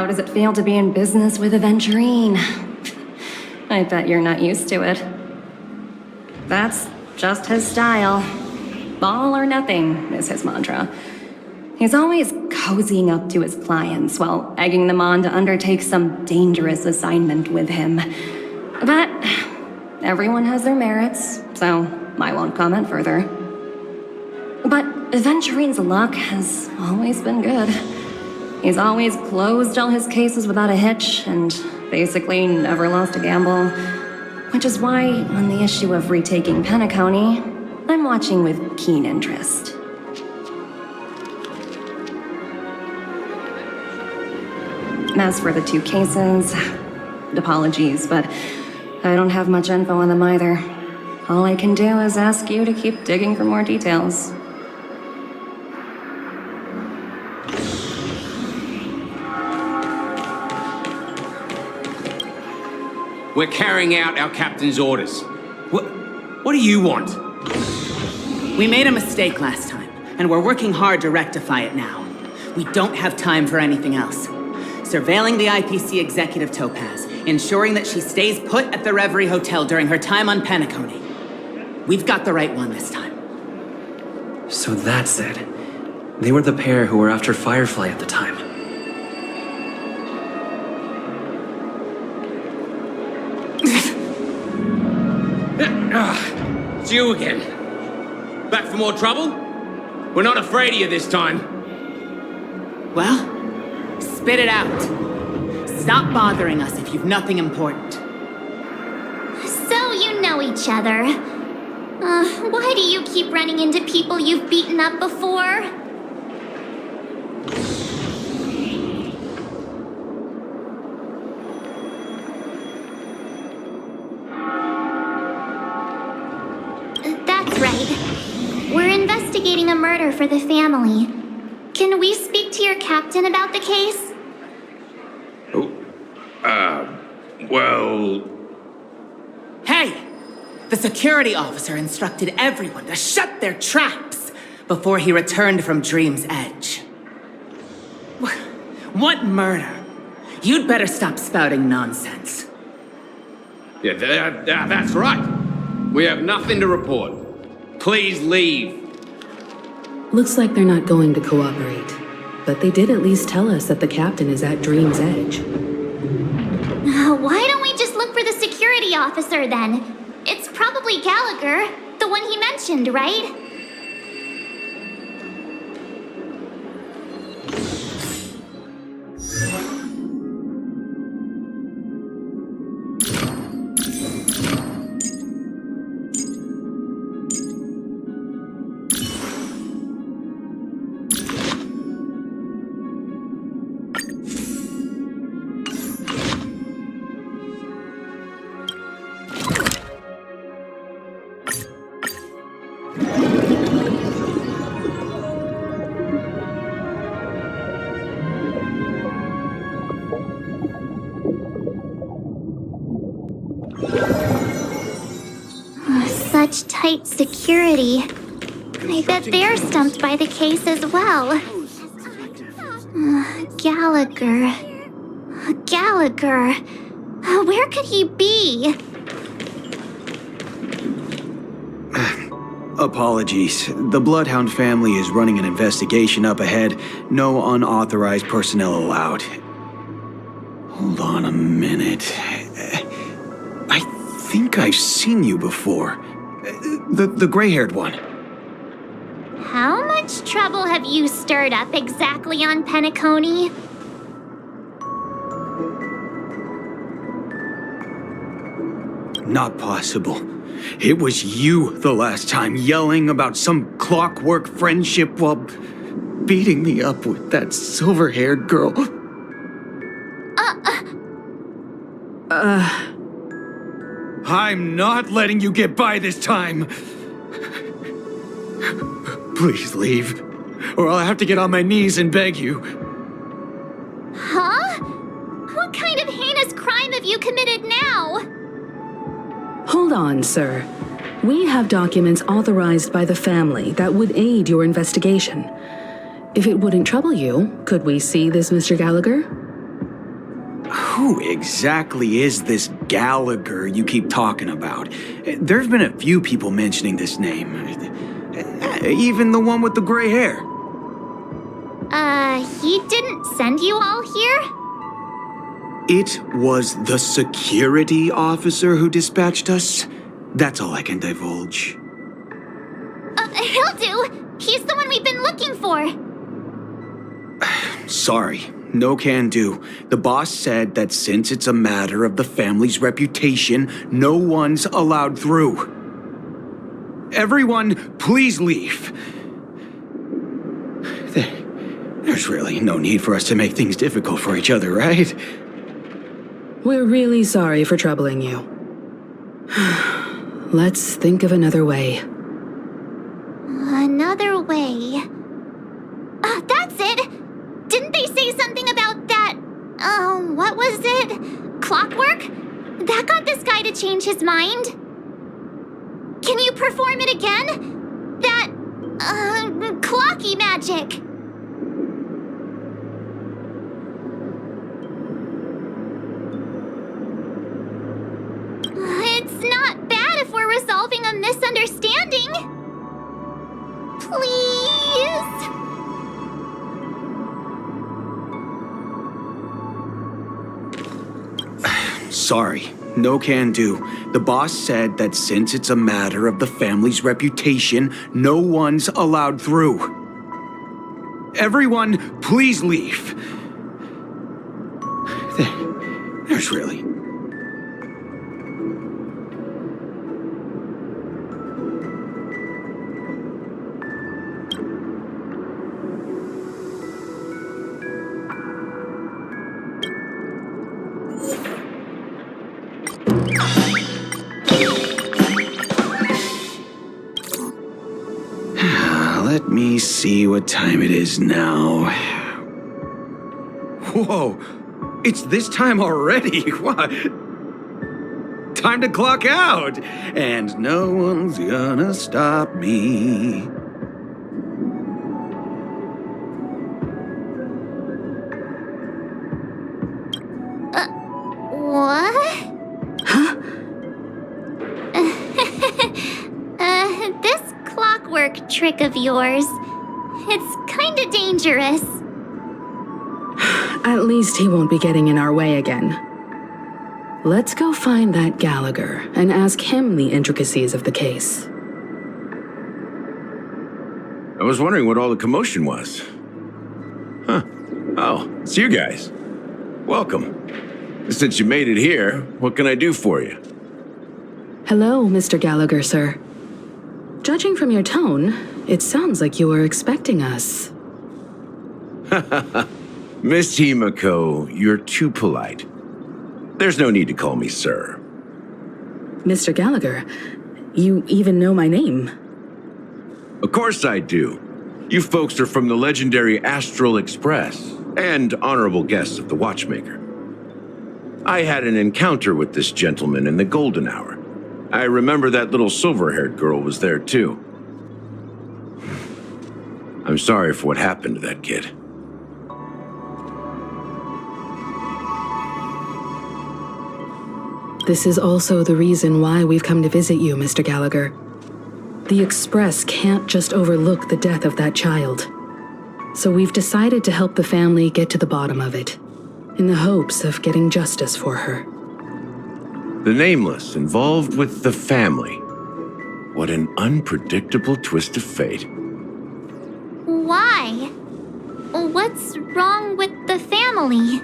does it feel to be in business with Aventurine? I bet you're not used to it. That's just his style. All or nothing is his mantra. He's always cozying up to his clients while egging them on to undertake some dangerous assignment with him. But everyone has their merits, so I won't comment further. But Aventurine's luck has always been good. He's always closed all his cases without a hitch, and basically never lost a gamble. Which is why, on the issue of retaking Penacony, I'm watching with keen interest. As for the two cases, apologies, but I don't have much info on them either. All I can do is ask you to keep digging for more details. We're carrying out our captain's orders. What do you want? We made a mistake last time, and we're working hard to rectify it now. We don't have time for anything else. Surveilling the IPC executive Topaz, ensuring that she stays put at the Reverie Hotel during her time on Penacony. We've got the right one this time. So that's it. They were the pair who were after Firefly at the time. It's you again. Back for more trouble? We're not afraid of you this time. Well, spit it out. Stop bothering us if you've nothing important. So you know each other. Why do you keep running into people you've beaten up before? That's right. We're investigating a murder for the family. Can we speak to your captain about the case? Well... Hey! The security officer instructed everyone to shut their traps before he returned from Dream's Edge. What murder? You'd better stop spouting nonsense. Yeah, that's right. We have nothing to report. Please leave. Looks like they're not going to cooperate. But they did at least tell us that the captain is at Dream's Edge. Why don't we just look for the security officer then? It's probably Gallagher, the one he mentioned, right? Such tight security. I bet they're stumped by the case as well. Gallagher. Gallagher. Where could he be? Apologies. The Bloodhound family is running an investigation up ahead. No unauthorized personnel allowed. Hold on a minute. I think I've seen you before. The gray-haired one. How much trouble have you stirred up exactly on Penacony? Not possible. It was you the last time, yelling about some clockwork friendship while beating me up with that silver-haired girl. I'm not letting you get by this time. Please leave, or I'll have to get on my knees and beg you. Huh? What kind of heinous crime have you committed now? Hold on, sir. We have documents authorized by the family that would aid your investigation. If it wouldn't trouble you, could we see this Mr. Gallagher? Who exactly is this Gallagher you keep talking about? There's been a few people mentioning this name. Even the one with the gray hair. He didn't send you all here? It was the security officer who dispatched us. That's all I can divulge. He'll do. He's the one we've been looking for. Sorry, no can do. The boss said that since it's a matter of the family's reputation, no one's allowed through. Everyone, please leave. There's really no need for us to make things difficult for each other, right? We're really sorry for troubling you. Let's think of another way. Another way. That's it! Didn't they say something about that? What was it? Clockwork? That got this guy to change his mind. Can you perform it again? That, clocky magic. It's not bad if we're resolving a misunderstanding. Please? Sorry, no can do. The boss said that since it's a matter of the family's reputation, no one's allowed through. Everyone, please leave. There's really... Let me see what time it is now. Whoa, it's this time already. What? Time to clock out. And no one's gonna stop me. What? This clockwork trick of yours, it's kinda dangerous. At least he won't be getting in our way again. Let's go find that Gallagher and ask him the intricacies of the case. I was wondering what all the commotion was. Huh. Oh, it's you guys. Welcome. Since you made it here, what can I do for you? Hello, Mr. Gallagher, sir. Judging from your tone, it sounds like you were expecting us. Miss Himiko, you're too polite. There's no need to call me sir. Mr. Gallagher, you even know my name. Of course I do. You folks are from the legendary Astral Express and honorable guests of the Watchmaker. I had an encounter with this gentleman in the golden hour. I remember that little silver-haired girl was there too. I'm sorry for what happened to that kid. This is also the reason why we've come to visit you, Mr. Gallagher. The Express can't just overlook the death of that child. So we've decided to help the family get to the bottom of it, in the hopes of getting justice for her. The Nameless involved with the family. What an unpredictable twist of fate. Why? What's wrong with the family?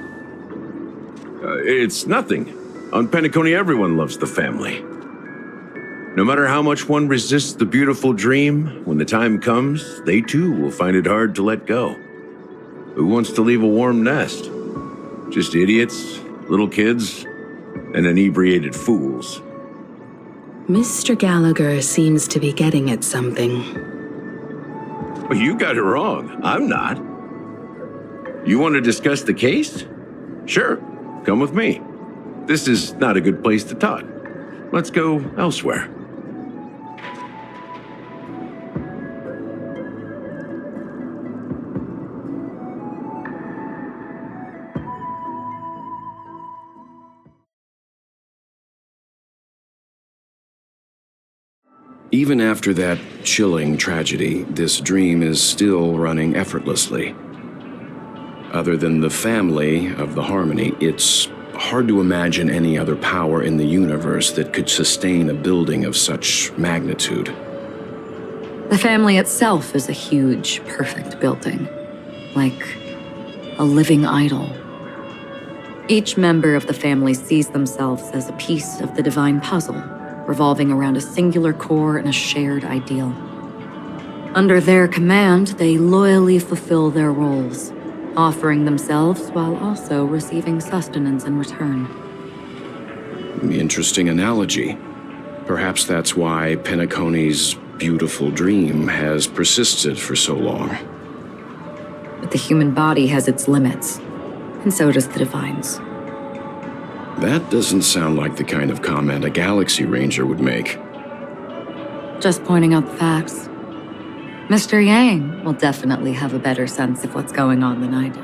It's nothing. On Penacony, everyone loves the family. No matter how much one resists the beautiful dream, when the time comes, they too will find it hard to let go. Who wants to leave a warm nest? Just idiots, little kids, and inebriated fools. Mr. Gallagher seems to be getting at something. Well, you got it wrong. I'm not. You want to discuss the case? Sure, come with me. This is not a good place to talk. Let's go elsewhere. Even after that chilling tragedy, this dream is still running effortlessly. Other than the family of the Harmony, it's hard to imagine any other power in the universe that could sustain a building of such magnitude. The family itself is a huge, perfect building. Like a living idol. Each member of the family sees themselves as a piece of the divine puzzle, revolving around a singular core and a shared ideal. Under their command, they loyally fulfill their roles, offering themselves while also receiving sustenance in return. Interesting analogy. Perhaps that's why Penacony's beautiful dream has persisted for so long. But the human body has its limits, and so does the divine's. That doesn't sound like the kind of comment a Galaxy Ranger would make. Just pointing out the facts. Mr. Yang will definitely have a better sense of what's going on than I do.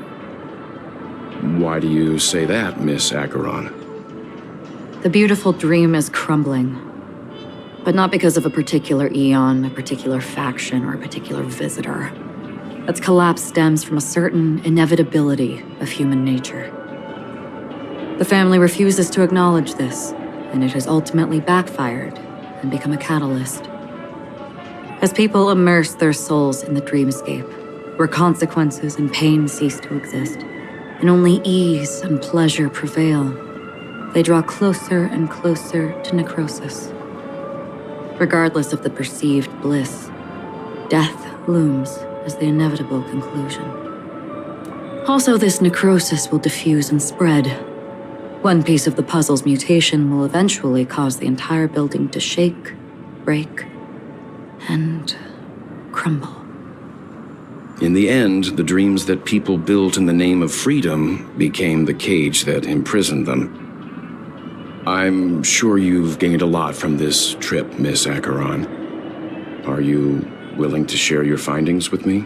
Why do you say that, Miss Acheron? The beautiful dream is crumbling. But not because of a particular eon, a particular faction, or a particular visitor. Its collapse stems from a certain inevitability of human nature. The family refuses to acknowledge this, and it has ultimately backfired and become a catalyst. As people immerse their souls in the dreamscape, where consequences and pain cease to exist, and only ease and pleasure prevail, they draw closer and closer to necrosis. Regardless of the perceived bliss, death looms as the inevitable conclusion. Also, this necrosis will diffuse and spread. One piece of the puzzle's mutation will eventually cause the entire building to shake, break, and crumble. In the end, the dreams that people built in the name of freedom became the cage that imprisoned them. I'm sure you've gained a lot from this trip, Miss Acheron. Are you willing to share your findings with me?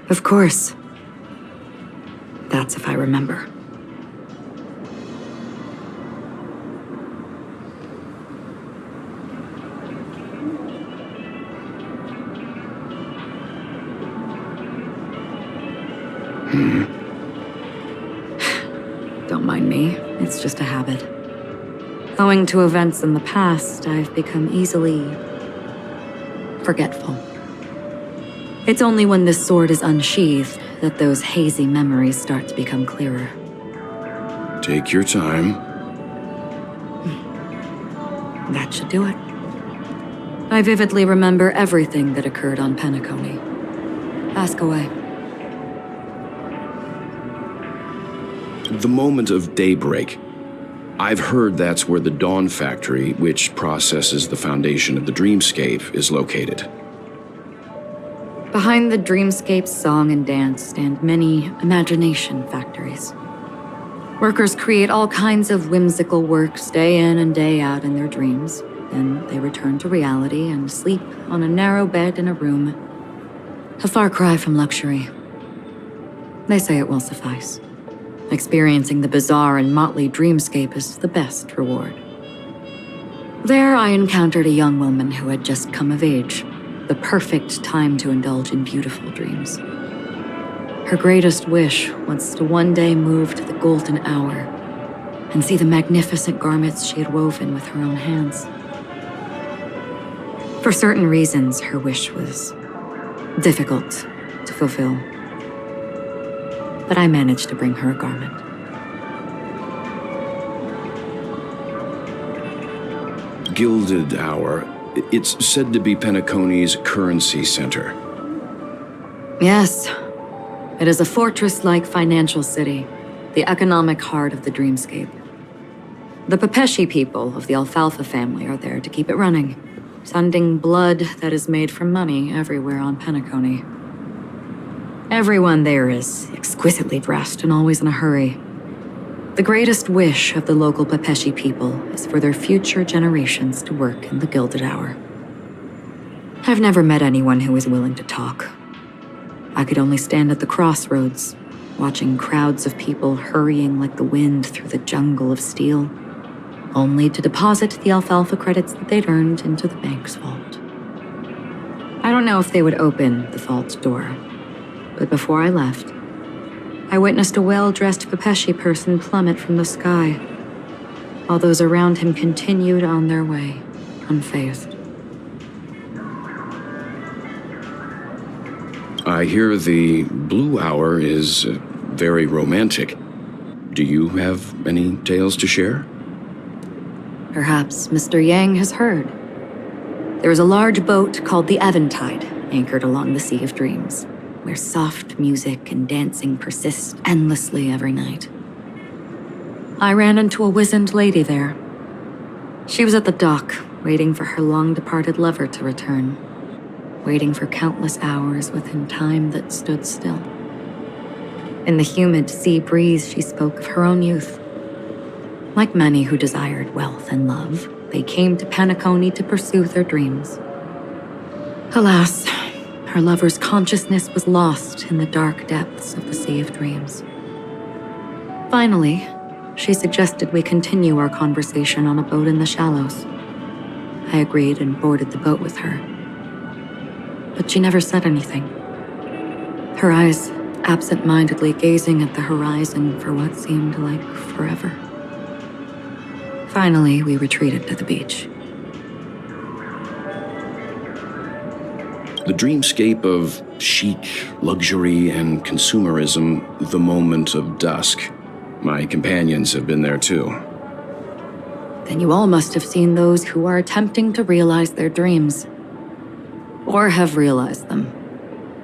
Of course. That's if I remember. Don't mind me, it's just a habit. Owing to events in the past, I've become easily forgetful. It's only when this sword is unsheathed that those hazy memories start to become clearer. Take your time. That should do it. I vividly remember everything that occurred on Penacony. Ask away. The moment of daybreak. I've heard that's where the Dawn Factory, which processes the foundation of the dreamscape, is located. Behind the dreamscape song and dance stand many imagination factories. Workers create all kinds of whimsical works day in and day out in their dreams. Then they return to reality and sleep on a narrow bed in a room. A far cry from luxury. They say it will suffice. Experiencing the bizarre and motley dreamscape is the best reward. There I encountered a young woman who had just come of age, the perfect time to indulge in beautiful dreams. Her greatest wish was to one day move to the golden hour and see the magnificent garments she had woven with her own hands. For certain reasons, her wish was difficult to fulfill. But I managed to bring her a garment. Gilded Hour. It's said to be Penacony's currency center. Yes. It is a fortress-like financial city, the economic heart of the dreamscape. The Pepeshi people of the Alfalfa family are there to keep it running, sending blood that is made from money everywhere on Penacony. Everyone there is exquisitely dressed and always in a hurry. The greatest wish of the local Pepeshi people is for their future generations to work in the Gilded Hour. I've never met anyone who is willing to talk. I could only stand at the crossroads, watching crowds of people hurrying like the wind through the jungle of steel, only to deposit the alfalfa credits that they'd earned into the bank's vault. I don't know if they would open the vault door, but before I left, I witnessed a well-dressed Pepeshi person plummet from the sky, while those around him continued on their way, unfazed. I hear the Blue Hour is very romantic. Do you have any tales to share? Perhaps Mr. Yang has heard. There is a large boat called the Eventide, anchored along the Sea of Dreams, where soft music and dancing persist endlessly every night. I ran into a wizened lady there. She was at the dock, waiting for her long-departed lover to return, waiting for countless hours within time that stood still. In the humid sea breeze, she spoke of her own youth. Like many who desired wealth and love, they came to Penacony to pursue their dreams. Alas, her lover's consciousness was lost in the dark depths of the Sea of Dreams. Finally, she suggested we continue our conversation on a boat in the shallows. I agreed and boarded the boat with her. But she never said anything. Her eyes absent-mindedly gazing at the horizon for what seemed like forever. Finally, we retreated to the beach. The dreamscape of chic, luxury, and consumerism, the moment of dusk. My companions have been there too. Then you all must have seen those who are attempting to realize their dreams. Or have realized them,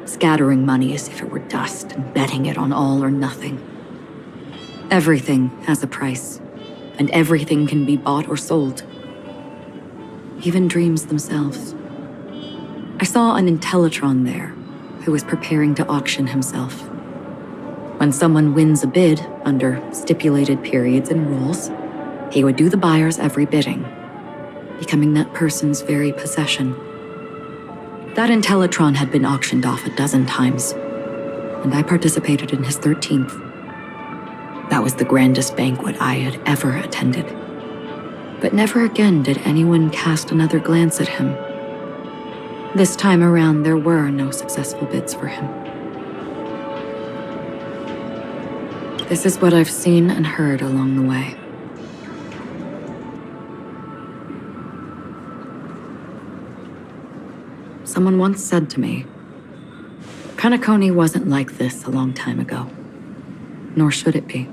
scattering money as if it were dust and betting it on all or nothing. Everything has a price, and everything can be bought or sold. Even dreams themselves. I saw an Intellitron there, who was preparing to auction himself. When someone wins a bid under stipulated periods and rules, he would do the buyer's every bidding, becoming that person's very possession. That Intellitron had been auctioned off a dozen times, and I participated in his 13th. That was the grandest banquet I had ever attended. But never again did anyone cast another glance at him. This time around, there were no successful bids for him. This is what I've seen and heard along the way. Someone once said to me, Penacony wasn't like this a long time ago, nor should it be.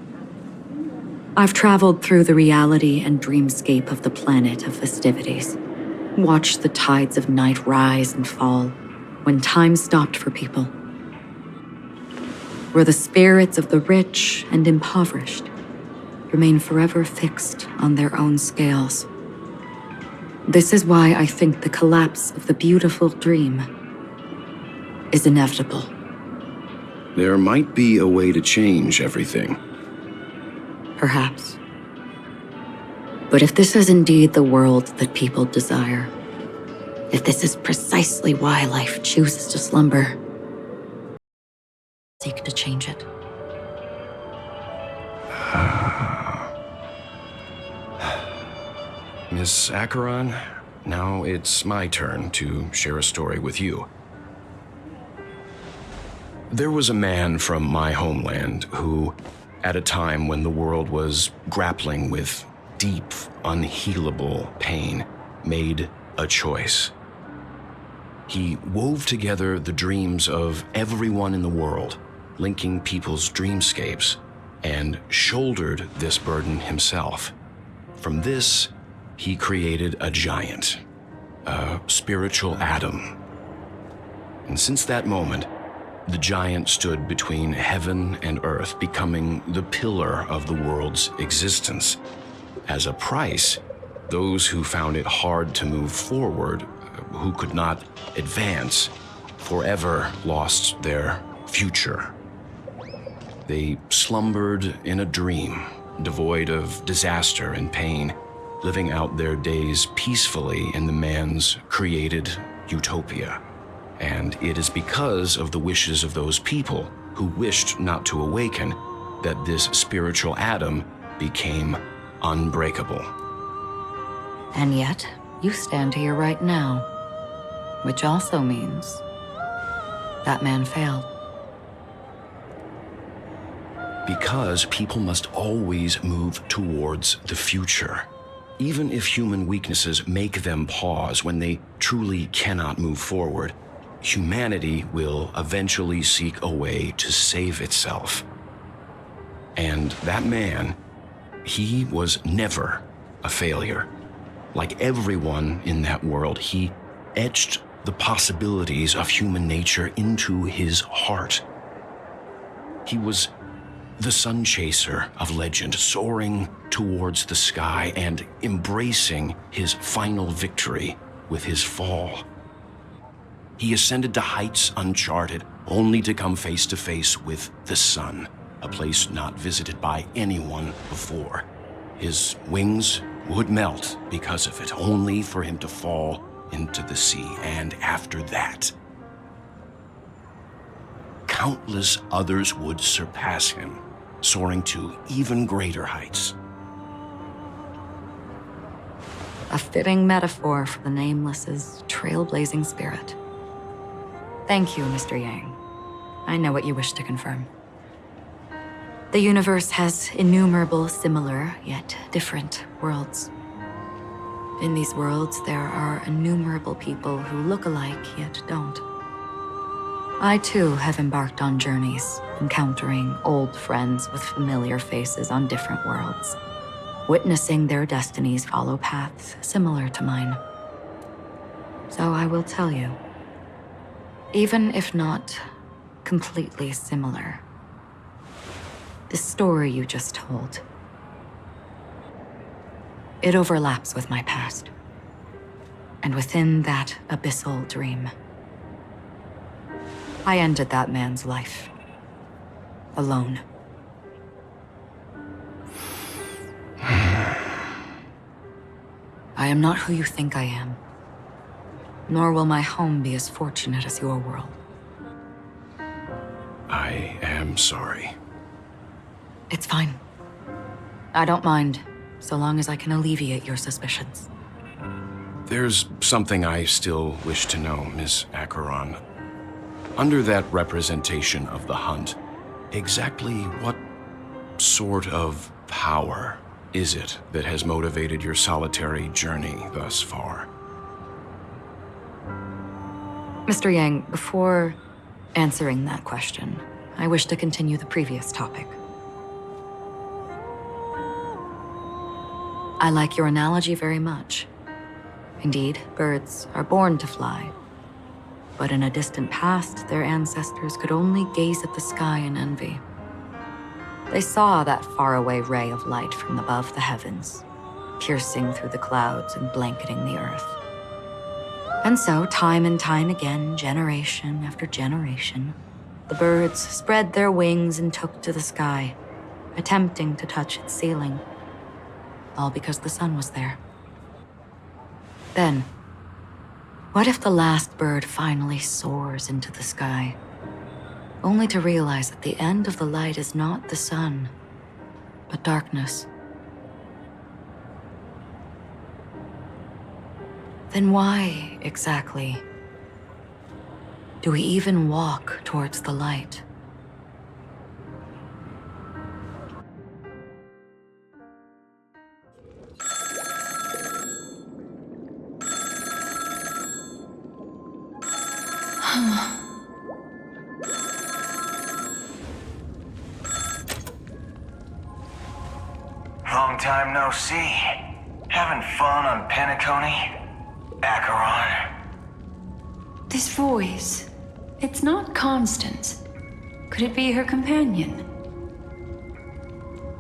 I've traveled through the reality and dreamscape of the planet of festivities, watched the tides of night rise and fall when time stopped for people, where the spirits of the rich and impoverished remain forever fixed on their own scales. This is why I think the collapse of the beautiful dream is inevitable. There might be a way to change everything. Perhaps. But if this is indeed the world that people desire, if this is precisely why life chooses to slumber, seek to change it. Miss Acheron, now it's my turn to share a story with you. There was a man from my homeland who, at a time when the world was grappling with deep, unhealable pain, made a choice. He wove together the dreams of everyone in the world, linking people's dreamscapes, and shouldered this burden himself. From this, he created a giant, a spiritual Adam. And since that moment, the giant stood between heaven and earth, becoming the pillar of the world's existence. As a price, those who found it hard to move forward, who could not advance, forever lost their future. They slumbered in a dream, devoid of disaster and pain, living out their days peacefully in the man's created utopia. And it is because of the wishes of those people who wished not to awaken that this spiritual Adam became unbreakable. And yet, you stand here right now. Which also means that man failed. Because people must always move towards the future. Even if human weaknesses make them pause when they truly cannot move forward, humanity will eventually seek a way to save itself. And that man, he was never a failure. Like everyone in that world, he etched the possibilities of human nature into his heart. He was the sun chaser of legend, soaring towards the sky and embracing his final victory with his fall. He ascended to heights uncharted, only to come face to face with the sun, a place not visited by anyone before. His wings would melt because of it, only for him to fall into the sea. And after that, countless others would surpass him, soaring to even greater heights. A fitting metaphor for the Nameless's trailblazing spirit. Thank you, Mr. Yang. I know what you wish to confirm. The universe has innumerable similar, yet different worlds. In these worlds, there are innumerable people who look alike, yet don't. I too have embarked on journeys, encountering old friends with familiar faces on different worlds, witnessing their destinies follow paths similar to mine. So I will tell you, even if not completely similar, the story you just told, it overlaps with my past. And within that abyssal dream, I ended that man's life. Alone. I am not who you think I am. Nor will my home be as fortunate as your world. I am sorry. It's fine. I don't mind, so long as I can alleviate your suspicions. There's something I still wish to know, Miss Acheron. Under that representation of the hunt, exactly what sort of power is it that has motivated your solitary journey thus far? Mr. Yang, before answering that question, I wish to continue the previous topic. I like your analogy very much. Indeed, birds are born to fly. But in a distant past, their ancestors could only gaze at the sky in envy. They saw that faraway ray of light from above the heavens, piercing through the clouds and blanketing the earth. And so, time and time again, generation after generation, the birds spread their wings and took to the sky, attempting to touch its ceiling, all because the sun was there. Then, what if the last bird finally soars into the sky, only to realize that the end of the light is not the sun, but darkness? Then why, exactly, do we even walk towards the light? Long time no see. Having fun on Penacony? Acheron? This voice, it's not Constance. Could it be her companion?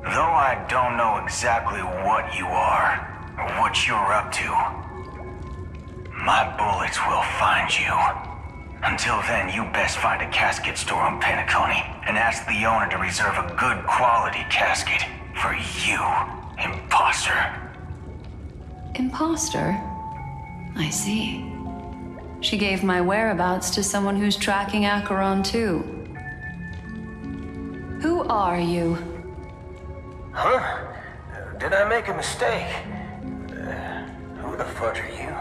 Though I don't know exactly what you are, or what you're up to, my bullets will find you. Until then, you best find a casket store on Penacony and ask the owner to reserve a good quality casket for you, imposter. Imposter? I see. She gave my whereabouts to someone who's tracking Acheron too. Who are you? Huh? Did I make a mistake? Who the fudge are you?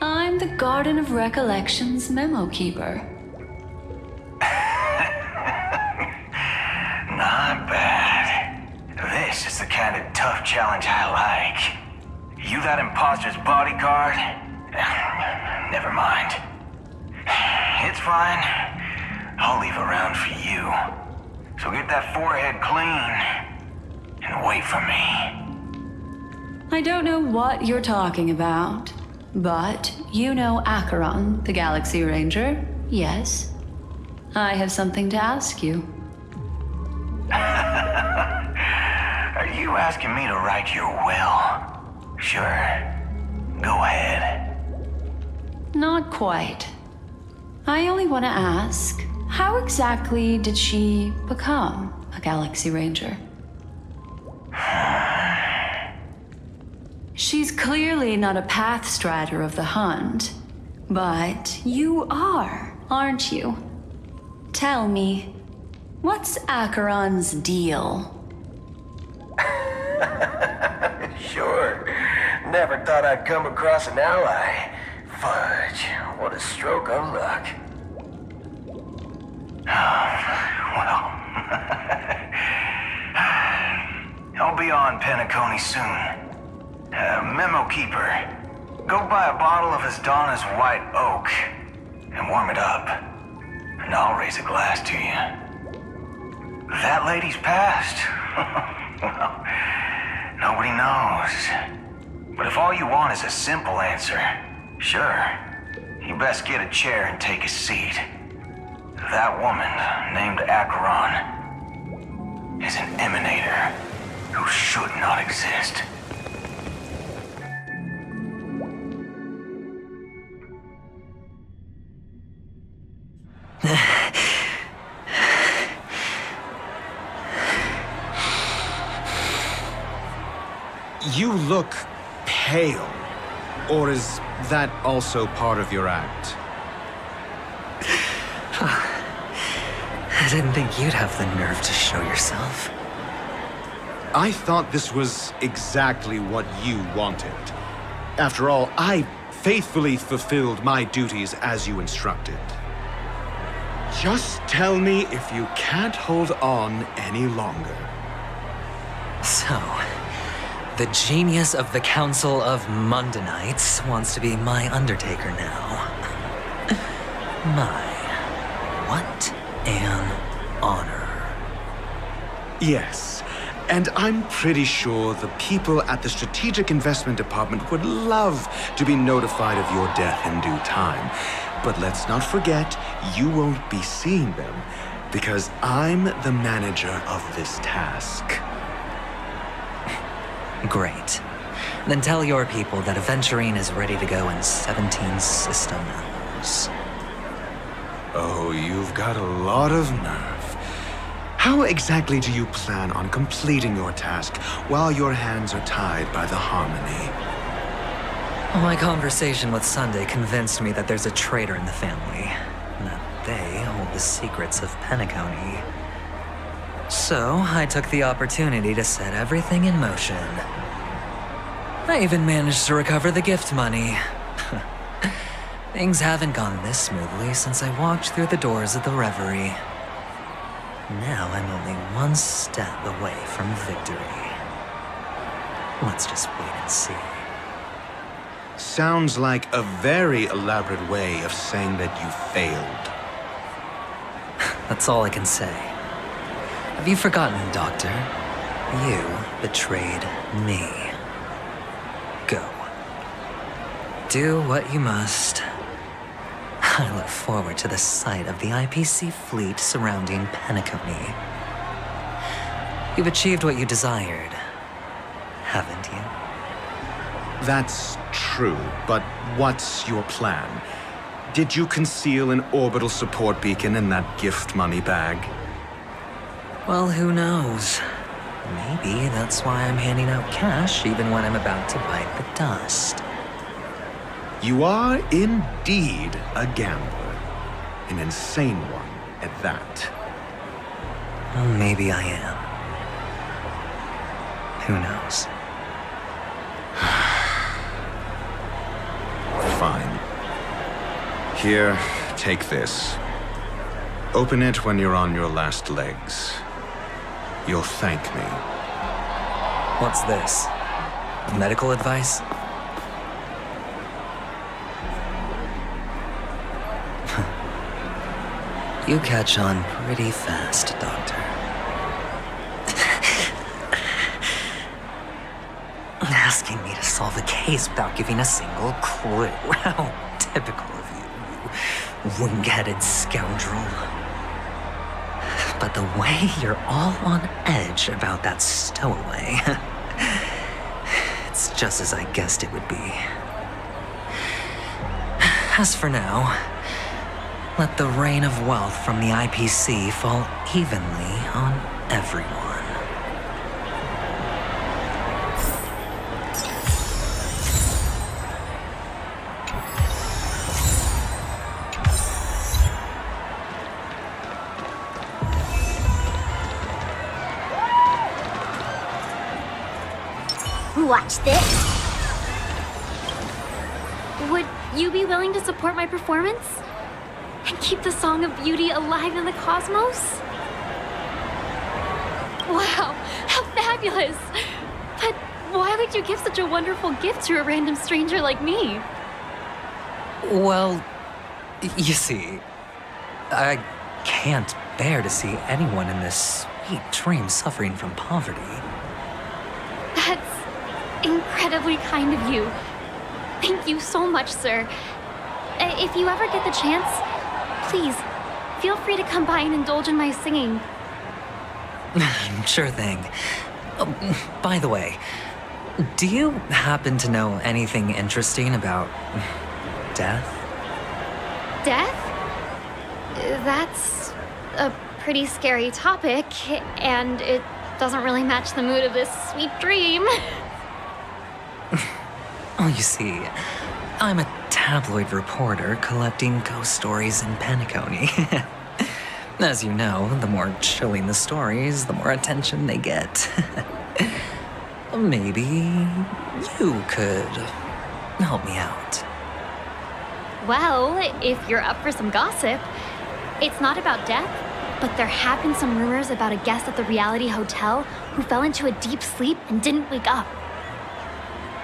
I'm the Garden of Recollection's memo keeper. Not bad. This is the kind of tough challenge I like. You that imposter's bodyguard? Never mind. It's fine. I'll leave a round for you. So get that forehead clean and wait for me. I don't know what you're talking about, but you know Acheron, the Galaxy Ranger, yes? I have something to ask you. Are you asking me to write your will? Sure. Go ahead. Not quite. I only want to ask, how exactly did she become a Galaxy Ranger? She's clearly not a path strider of the hunt, but you are, aren't you? Tell me, what's Acheron's deal? Sure. Never thought I'd come across an ally. Fudge, what a stroke of luck. Well, I'll be on Penacony soon. Memo keeper, go buy a bottle of Donna's White Oak and warm it up, and I'll raise a glass to you. That lady's passed. Well, nobody knows. But if all you want is a simple answer, sure, you best get a chair and take a seat. That woman, named Acheron, is an emanator who should not exist. You look pale. Or is that also part of your act? I didn't think you'd have the nerve to show yourself. I thought this was exactly what you wanted. After all, I faithfully fulfilled my duties as you instructed. Just tell me if you can't hold on any longer. So, the genius of the Council of Mundanites wants to be my Undertaker now. What an honor. Yes, and I'm pretty sure the people at the Strategic Investment Department would love to be notified of your death in due time. But let's not forget, you won't be seeing them, because I'm the manager of this task. Great. Then tell your people that Aventurine is ready to go in 17 system hours. Oh, you've got a lot of nerve. How exactly do you plan on completing your task while your hands are tied by the Harmony? My conversation with Sunday convinced me that there's a traitor in the family, and that they hold the secrets of Penacony. So, I took the opportunity to set everything in motion. I even managed to recover the gift money. Things haven't gone this smoothly since I walked through the doors of the Reverie. Now I'm only one step away from victory. Let's just wait and see. Sounds like a very elaborate way of saying that you failed. That's all I can say. Have you forgotten, Doctor? You betrayed me. Go. Do what you must. I look forward to the sight of the IPC fleet surrounding Penacony. You've achieved what you desired, haven't you? That's true, but what's your plan? Did you conceal an orbital support beacon in that gift money bag? Well, who knows? Maybe that's why I'm handing out cash even when I'm about to bite the dust. You are indeed a gambler. An insane one at that. Well, maybe I am. Who knows? Here, take this. Open it when you're on your last legs. You'll thank me. What's this? Medical advice? You catch on pretty fast, Doctor. Asking me to solve a case without giving a single clue. How typical of you, you wing-headed scoundrel. But the way you're all on edge about that stowaway, it's just as I guessed it would be. As for now, let the rain of wealth from the IPC fall evenly on everyone. Watch this. Would you be willing to support my performance? And keep the Song of Beauty alive in the cosmos? Wow, how fabulous! But why would you give such a wonderful gift to a random stranger like me? Well, you see, I can't bear to see anyone in this sweet dream suffering from poverty. That's incredibly kind of you. Thank you so much, sir. If you ever get the chance, please, feel free to come by and indulge in my singing. Sure thing. By the way, do you happen to know anything interesting about death? Death? That's a pretty scary topic, and it doesn't really match the mood of this sweet dream. Oh, you see, I'm a tabloid reporter collecting ghost stories in Penacony. As you know, the more chilling the stories, the more attention they get. Maybe you could help me out. Well, if you're up for some gossip, it's not about death, but there have been some rumors about a guest at the reality hotel who fell into a deep sleep and didn't wake up.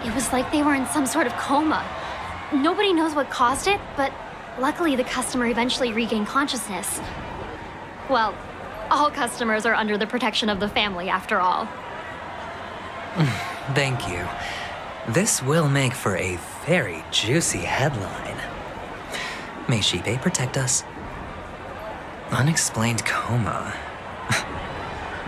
It was like they were in some sort of coma. Nobody knows what caused it, but luckily the customer eventually regained consciousness. Well, all customers are under the protection of the family, after all. Thank you. This will make for a very juicy headline. May Shibe protect us. Unexplained coma.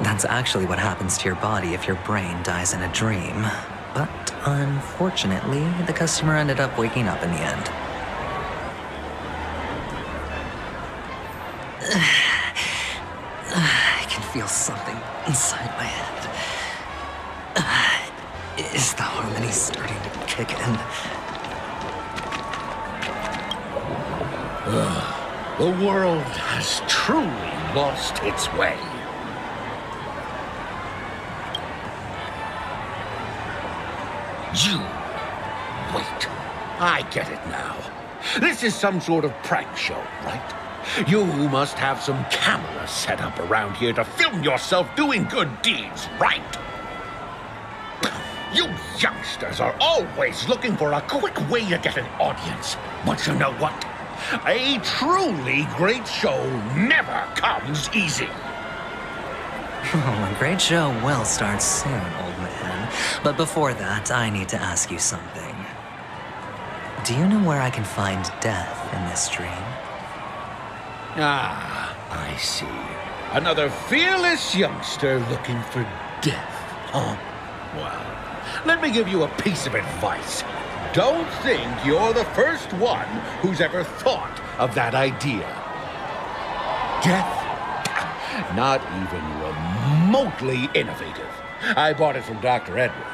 That's actually what happens to your body if your brain dies in a dream. But unfortunately, the customer ended up waking up in the end. I can feel something inside my head. Is the harmony starting to kick in? The world has truly lost its way. You wait. I get it now. This is some sort of prank show, right? You must have some cameras set up around here to film yourself doing good deeds, right? You youngsters are always looking for a quick way to get an audience. But you know what? A truly great show never comes easy. Oh, a great show will start soon, old man. But before that, I need to ask you something. Do you know where I can find death in this dream? Ah, I see. Another fearless youngster looking for death, huh? Well, let me give you a piece of advice. Don't think you're the first one who's ever thought of that idea. Death? Not even remotely innovative. I bought it from Dr. Edward.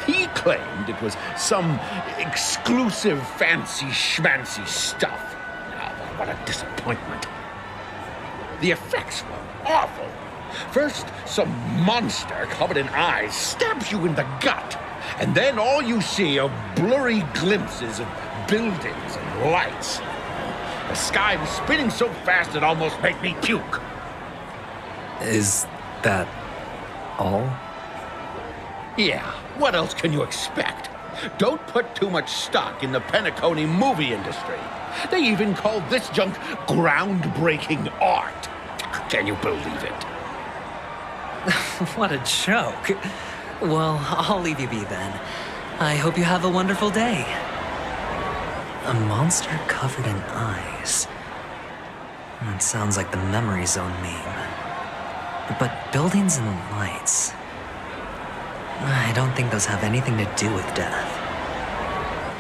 He claimed it was some exclusive fancy schmancy stuff. Now, what a disappointment. The effects were awful. First, some monster covered in eyes stabs you in the gut. And then all you see are blurry glimpses of buildings and lights. The sky was spinning so fast it almost made me puke. Is that all? Yeah, what else can you expect? Don't put too much stock in the Penacony movie industry. They even call this junk groundbreaking art. Can you believe it? What a joke. Well, I'll leave you be then. I hope you have a wonderful day. A monster covered in eyes. It sounds like the Memory Zone meme. But buildings and lights... I don't think those have anything to do with death.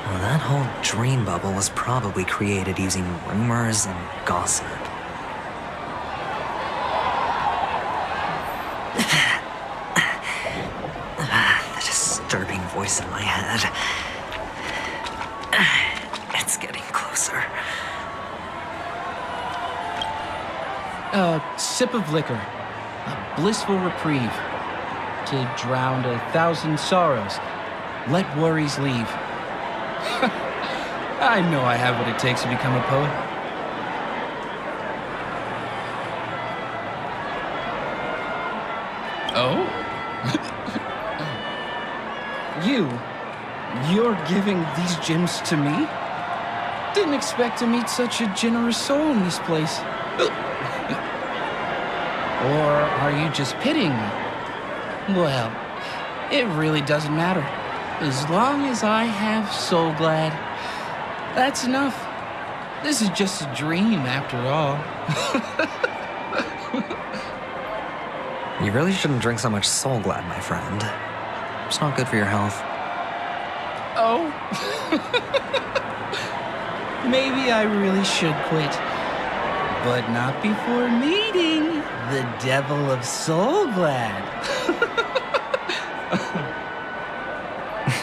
Well, that whole dream bubble was probably created using rumors and gossip. The disturbing voice in my head. It's getting closer. A sip of liquor. A blissful reprieve. To drown 1,000 sorrows. Let worries leave. I know I have what it takes to become a poet. Oh? You're giving these gems to me? Didn't expect to meet such a generous soul in this place. Or are you just pitying me? Well, it really doesn't matter. As long as I have Soul Glad, that's enough. This is just a dream after all. You really shouldn't drink so much Soul Glad, my friend. It's not good for your health. Oh? Maybe I really should quit. But not before meeting the Devil of Soul Glad.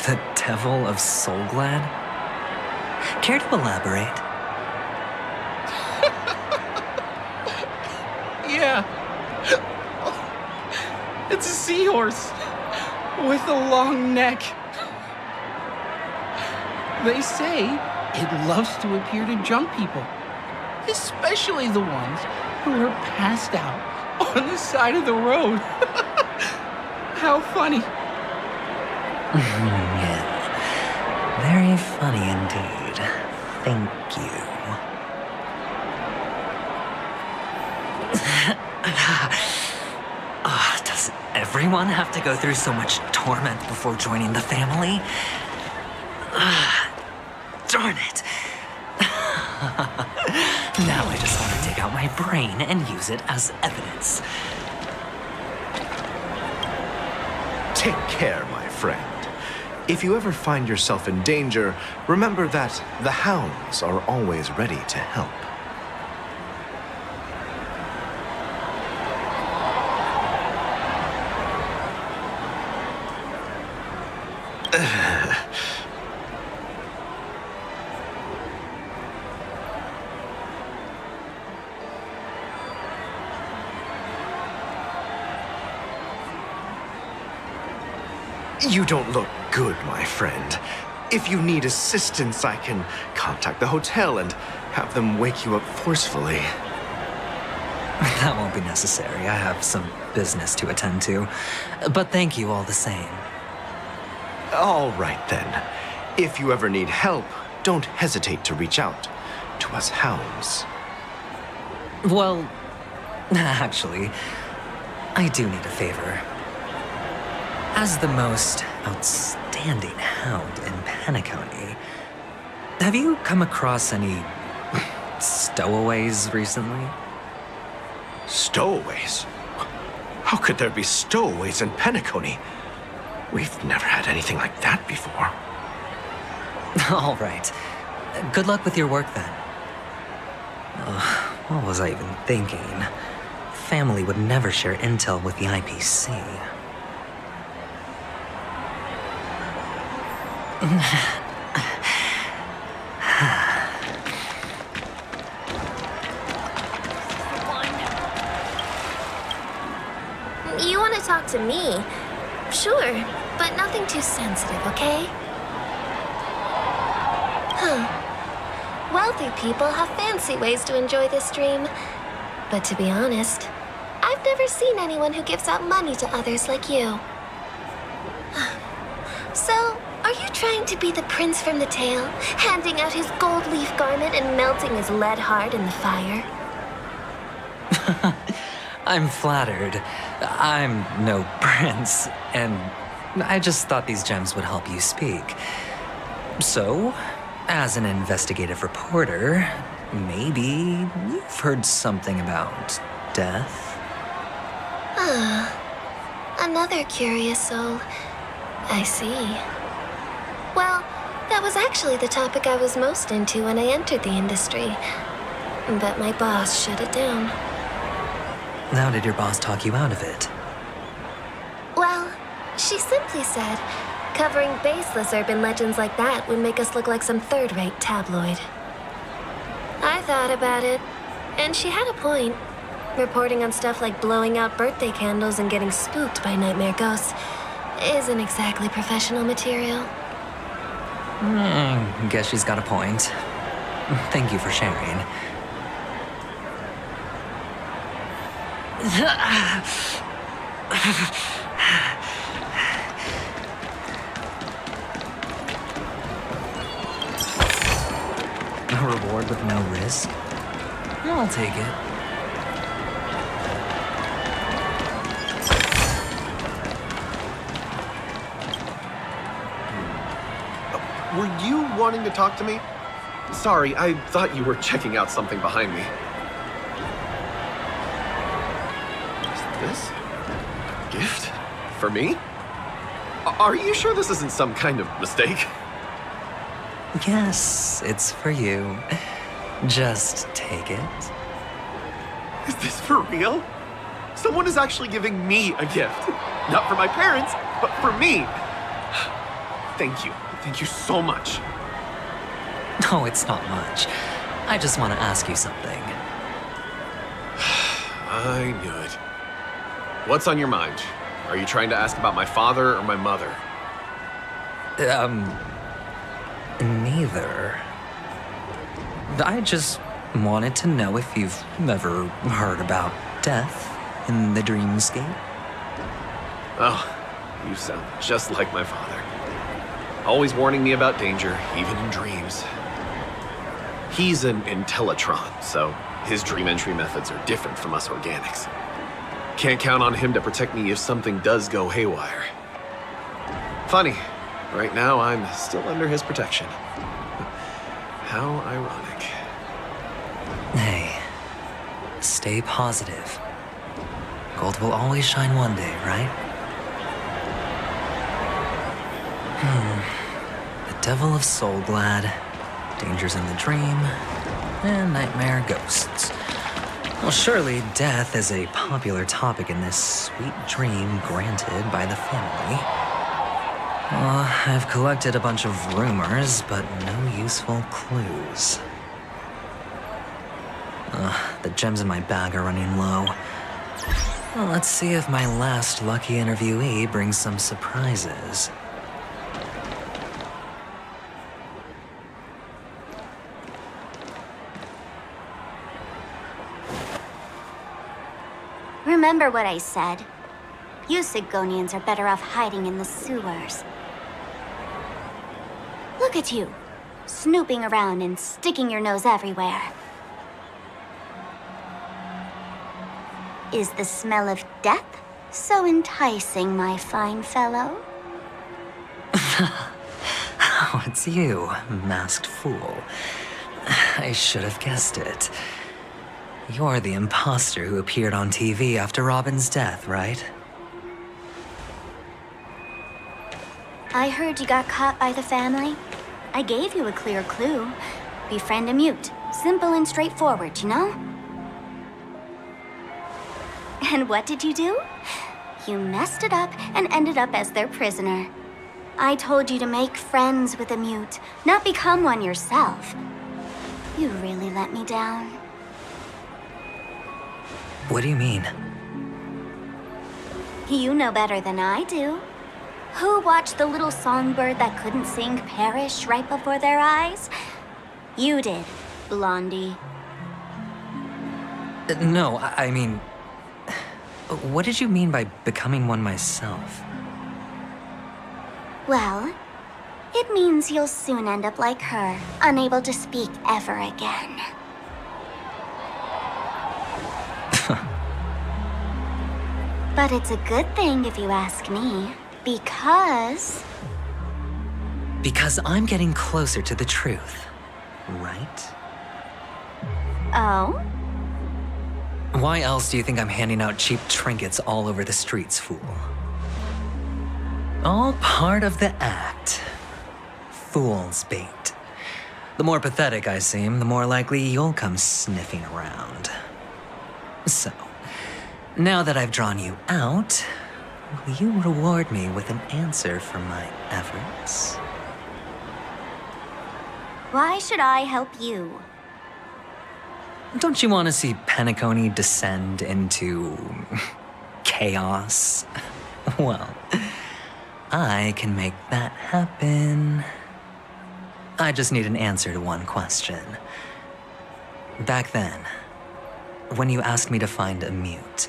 The Devil of Soul Glad? Care to elaborate? Yeah. It's a seahorse with a long neck. They say it loves to appear to drunk people, especially the ones who are passed out on the side of the road. How funny. Yeah. Very funny indeed. Thank you. Does everyone have to go through so much torment before joining the family? Darn it. Now I just want to take out my brain and use it as evidence. Take care, my friend. If you ever find yourself in danger, remember that the hounds are always ready to help. You don't look good, my friend. If you need assistance, I can contact the hotel and have them wake you up forcefully. That won't be necessary. I have some business to attend to. But thank you all the same. All right, then. If you ever need help, don't hesitate to reach out to us hounds. Well, actually, I do need a favor. As the most outstanding hound in Penacony, have you come across any stowaways recently? Stowaways? How could there be stowaways in Penacony? We've never had anything like that before. All right. Good luck with your work, then. What was I even thinking? Family would never share intel with the IPC. You want to talk to me? Sure, but nothing too sensitive, okay? Huh. Well, Wealthy people have fancy ways to enjoy this dream. But to be honest, I've never seen anyone who gives out money to others like you. So, are you trying to be the prince from the tale, handing out his gold leaf garment and melting his lead heart in the fire? I'm flattered. I'm no prince, and I just thought these gems would help you speak. So, as an investigative reporter, maybe you've heard something about death? Another curious soul. I see. Well, that was actually the topic I was most into when I entered the industry. But my boss shut it down. How did your boss talk you out of it? Well, she simply said, covering baseless urban legends like that would make us look like some third-rate tabloid. I thought about it, and she had a point. Reporting on stuff like blowing out birthday candles and getting spooked by nightmare ghosts isn't exactly professional material. Guess she's got a point. Thank you for sharing. A reward with no risk? I'll take it. Were you wanting to talk to me? Sorry, I thought you were checking out something behind me. Is this a gift? For me? Are you sure this isn't some kind of mistake? Yes, it's for you. Just take it. Is this for real? Someone is actually giving me a gift. Not for my parents, but for me. Thank you. Thank you so much. No, it's not much. I just want to ask you something. I knew it. What's on your mind? Are you trying to ask about my father or my mother? Neither. I just wanted to know if you've ever heard about death in the dreamscape. Oh, you sound just like my father. Always warning me about danger, even in dreams. He's an Intellitron, so his dream entry methods are different from us organics. Can't count on him to protect me if something does go haywire. Funny, right now I'm still under his protection. How ironic. Hey, stay positive. Gold will always shine one day, right? The Devil of Soulglad, Dangers in the Dream, and Nightmare Ghosts. Well, surely death is a popular topic in this sweet dream granted by the family. Well, I've collected a bunch of rumors, but no useful clues. The gems in my bag are running low. Well, let's see if my last lucky interviewee brings some surprises. Remember what I said. You Sigonians are better off hiding in the sewers. Look at you, snooping around and sticking your nose everywhere. Is the smell of death so enticing, my fine fellow? Oh, it's you, masked fool. I should have guessed it. You're the imposter who appeared on TV after Robin's death, right? I heard you got caught by the family. I gave you a clear clue. Befriend a mute. Simple and straightforward, you know? And what did you do? You messed it up and ended up as their prisoner. I told you to make friends with a mute, not become one yourself. You really let me down. What do you mean? You know better than I do. Who watched the little songbird that couldn't sing perish right before their eyes? You did. Blondie. No, I mean... What did you mean by becoming one myself? Well, it means you'll soon end up like her, unable to speak ever again. But it's a good thing if you ask me, because... Because I'm getting closer to the truth, right? Oh? Why else do you think I'm handing out cheap trinkets all over the streets, fool? All part of the act. Fool's bait. The more pathetic I seem, the more likely you'll come sniffing around. So, now that I've drawn you out, will you reward me with an answer for my efforts? Why should I help you? Don't you want to see Penacony descend into... chaos? Well, I can make that happen. I just need an answer to one question. Back then, when you asked me to find a mute,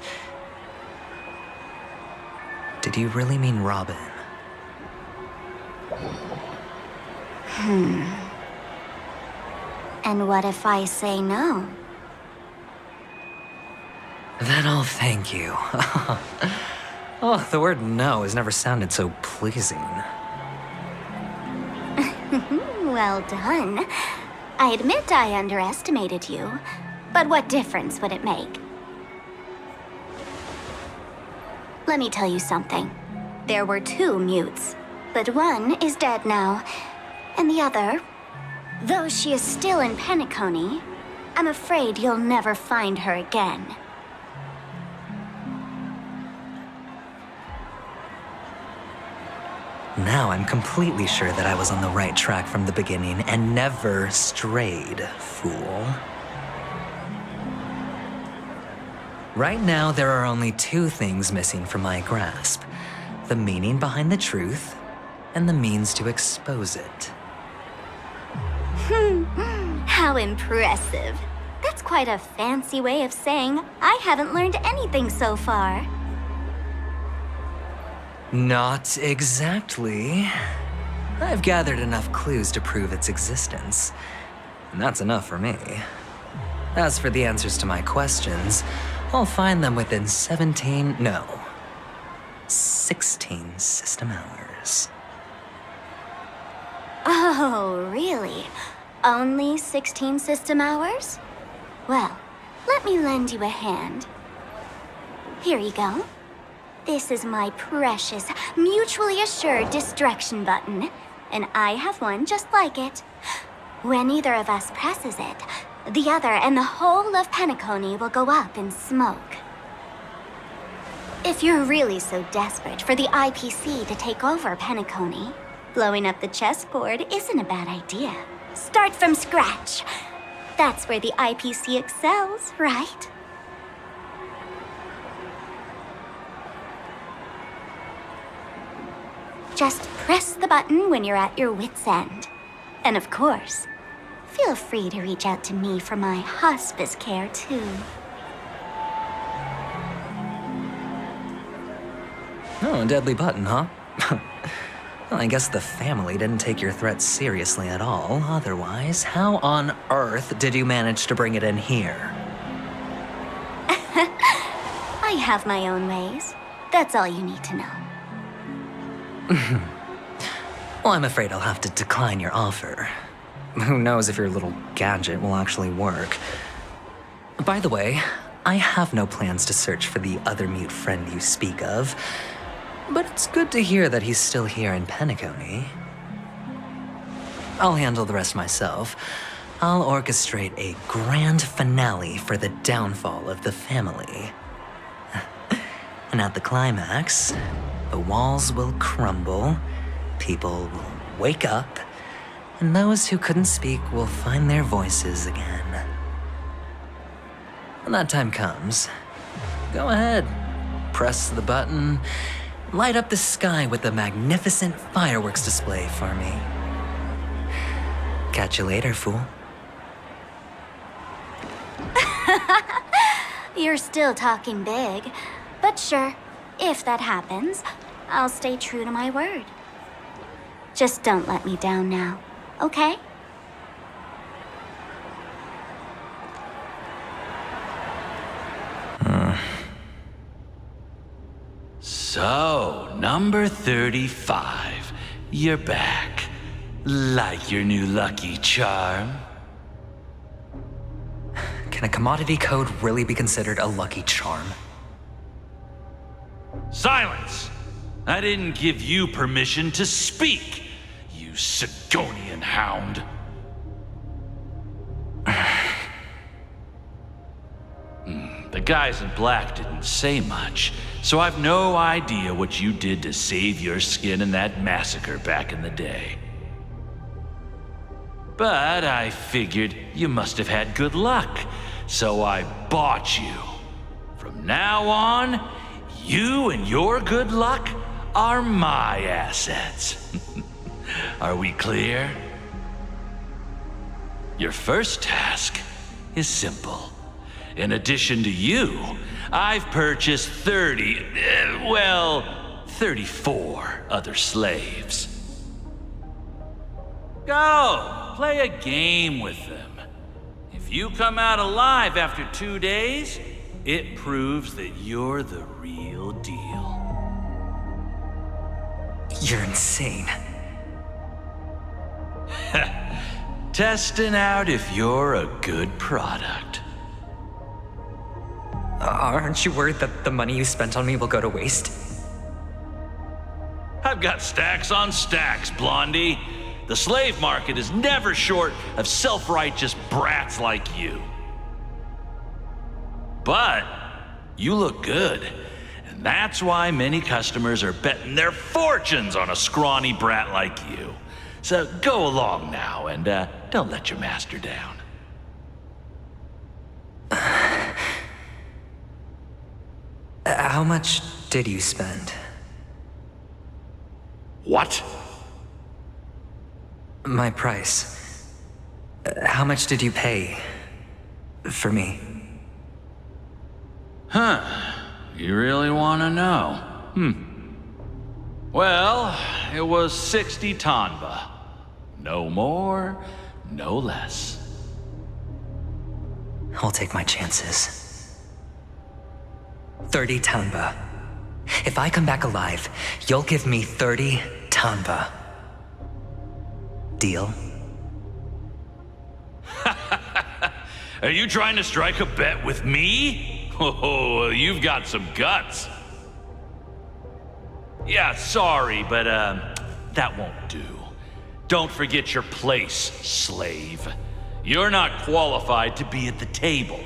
did you really mean Robin? And what if I say no? Then I'll thank you. Oh, the word no has never sounded so pleasing. Well done. I admit I underestimated you, but what difference would it make? Let me tell you something. There were 2 mutes, but one is dead now, and the other, though she is still in Penacony, I'm afraid you'll never find her again. Now I'm completely sure that I was on the right track from the beginning and never strayed, fool. Right now, there are only 2 things missing from my grasp: the meaning behind the truth and the means to expose it. How impressive. That's quite a fancy way of saying I haven't learned anything so far. Not exactly. I've gathered enough clues to prove its existence, and that's enough for me. As for the answers to my questions, I'll find them within 16 system hours. Oh, really? Only 16 system hours? Well, let me lend you a hand. Here you go. This is my precious, mutually assured distraction button, and I have one just like it. When either of us presses it, the other and the whole of Penacony will go up in smoke. If you're really so desperate for the IPC to take over Penacony, blowing up the chessboard isn't a bad idea. Start from scratch. That's where the IPC excels, right? Just press the button when you're at your wit's end. And of course, feel free to reach out to me for my hospice care, too. Oh, a deadly button, huh? Well, I guess the family didn't take your threat seriously at all. Otherwise, how on earth did you manage to bring it in here? I have my own ways. That's all you need to know. Well, I'm afraid I'll have to decline your offer. Who knows if your little gadget will actually work. By the way, I have no plans to search for the other mute friend you speak of, but it's good to hear that he's still here in Penacony. I'll handle the rest myself. I'll orchestrate a grand finale for the downfall of the family. And at the climax, the walls will crumble, people will wake up, and those who couldn't speak will find their voices again. When that time comes, go ahead, press the button, light up the sky with a magnificent fireworks display for me. Catch you later, fool. You're still talking big. But sure, if that happens, I'll stay true to my word. Just don't let me down now, okay? So, number 35. You're back. Like your new lucky charm? Can a commodity code really be considered a lucky charm? Silence! I didn't give you permission to speak, you Sigonian hound. The guys in black didn't say much, so I've no idea what you did to save your skin in that massacre back in the day. But I figured you must have had good luck, so I bought you. From now on, you and your good luck are my assets. Are we clear? Your first task is simple. In addition to you, I've purchased 34 other slaves. Go, play a game with them. If you come out alive after 2 days, it proves that you're the real deal. You're insane. Testing out if you're a good product. Aren't you worried that the money you spent on me will go to waste? I've got stacks on stacks, Blondie. The slave market is never short of self-righteous brats like you. But you look good, and that's why many customers are betting their fortunes on a scrawny brat like you. So go along now and don't let your master down. How much did you spend? What? My price. How much did you pay for me? Huh. You really want to know? Well, it was 60 tanba. No more, no less. I'll take my chances. 30 tanba. If I come back alive, you'll give me 30 tanba. Deal? Are you trying to strike a bet with me? Oh, you've got some guts. Yeah, sorry, but that won't do. Don't forget your place, slave. You're not qualified to be at the table.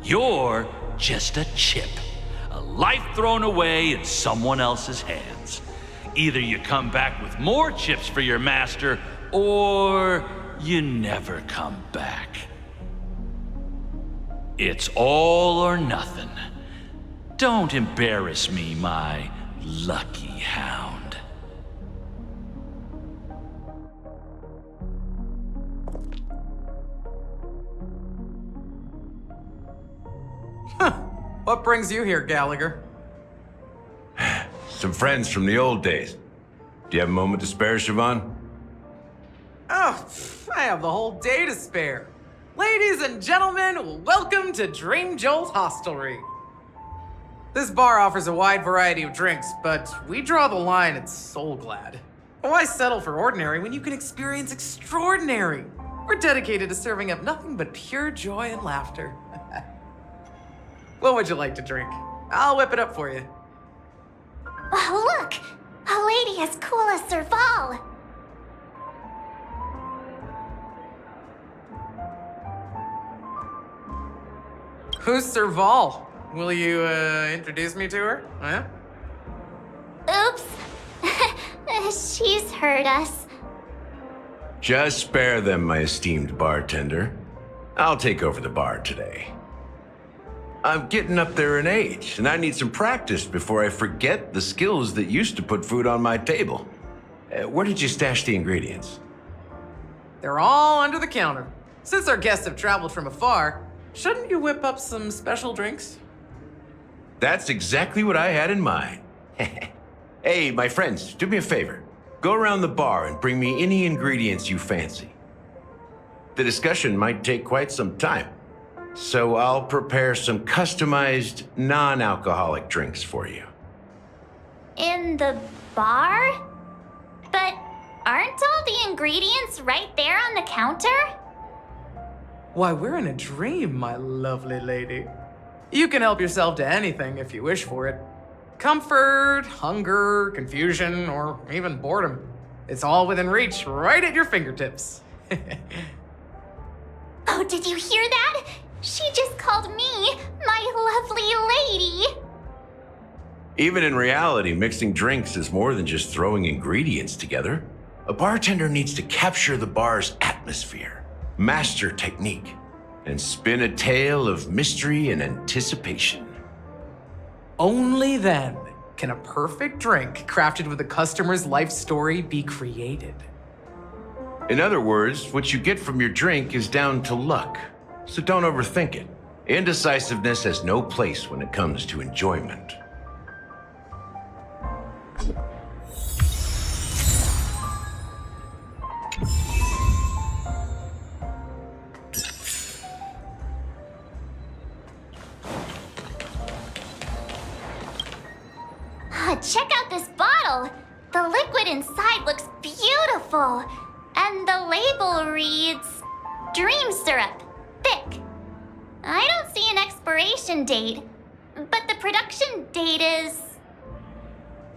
You're just a chip, a life thrown away in someone else's hands. Either you come back with more chips for your master, or you never come back. It's all or nothing. Don't embarrass me, my lucky hound. What brings you here, Gallagher? Some friends from the old days. Do you have a moment to spare, Siobhan? Oh, I have the whole day to spare. Ladies and gentlemen, welcome to Dream Jolt Hostelry. This bar offers a wide variety of drinks, but we draw the line at Soul Glad. Why settle for ordinary when you can experience extraordinary? We're dedicated to serving up nothing but pure joy and laughter. What would you like to drink? I'll whip it up for you. Oh, look! A lady as cool as Serval! Who's Serval? Will you, introduce me to her? Huh? Oops. She's heard us. Just spare them, my esteemed bartender. I'll take over the bar today. I'm getting up there in age, and I need some practice before I forget the skills that used to put food on my table. Where did you stash the ingredients? They're all under the counter. Since our guests have traveled from afar, shouldn't you whip up some special drinks? That's exactly what I had in mind. Hey, my friends, do me a favor. Go around the bar and bring me any ingredients you fancy. The discussion might take quite some time, so I'll prepare some customized, non-alcoholic drinks for you. In the bar? But aren't all the ingredients right there on the counter? Why, we're in a dream, my lovely lady. You can help yourself to anything if you wish for it. Comfort, hunger, confusion, or even boredom. It's all within reach, right at your fingertips. Oh, did you hear that? She just called me my lovely lady. Even in reality, mixing drinks is more than just throwing ingredients together. A bartender needs to capture the bar's atmosphere, master technique, and spin a tale of mystery and anticipation. Only then can a perfect drink crafted with a customer's life story be created. In other words, what you get from your drink is down to luck, so don't overthink it. Indecisiveness has no place when it comes to enjoyment. Check out this bottle. The liquid inside looks beautiful. And the label reads, Dream Syrup, thick. I don't see an expiration date, but the production date is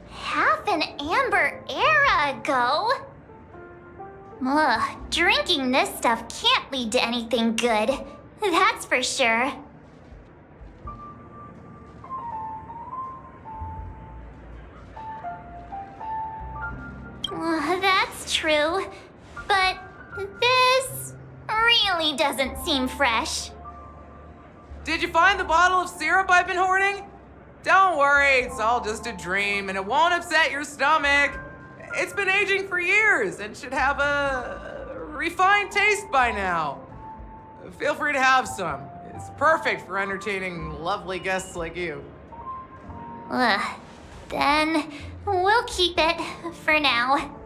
half an amber era ago. Ugh, drinking this stuff can't lead to anything good. That's for sure. That's true, but this really doesn't seem fresh. Did you find the bottle of syrup I've been hoarding? Don't worry, it's all just a dream and it won't upset your stomach. It's been aging for years and should have a refined taste by now. Feel free to have some. It's perfect for entertaining lovely guests like you. Then we'll keep it for now.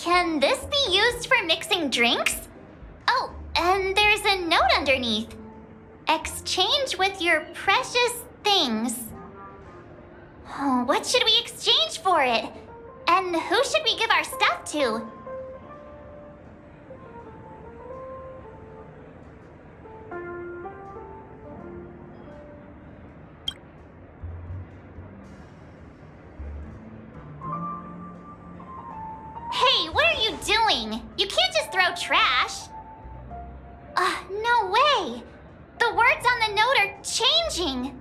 Can this be used for mixing drinks? Oh, and there's a note underneath. Exchange with your precious things. Oh, what should we exchange for it? And who should we give our stuff to? Hey, what are you doing? You can't just throw trash. No way. The words on the note are changing.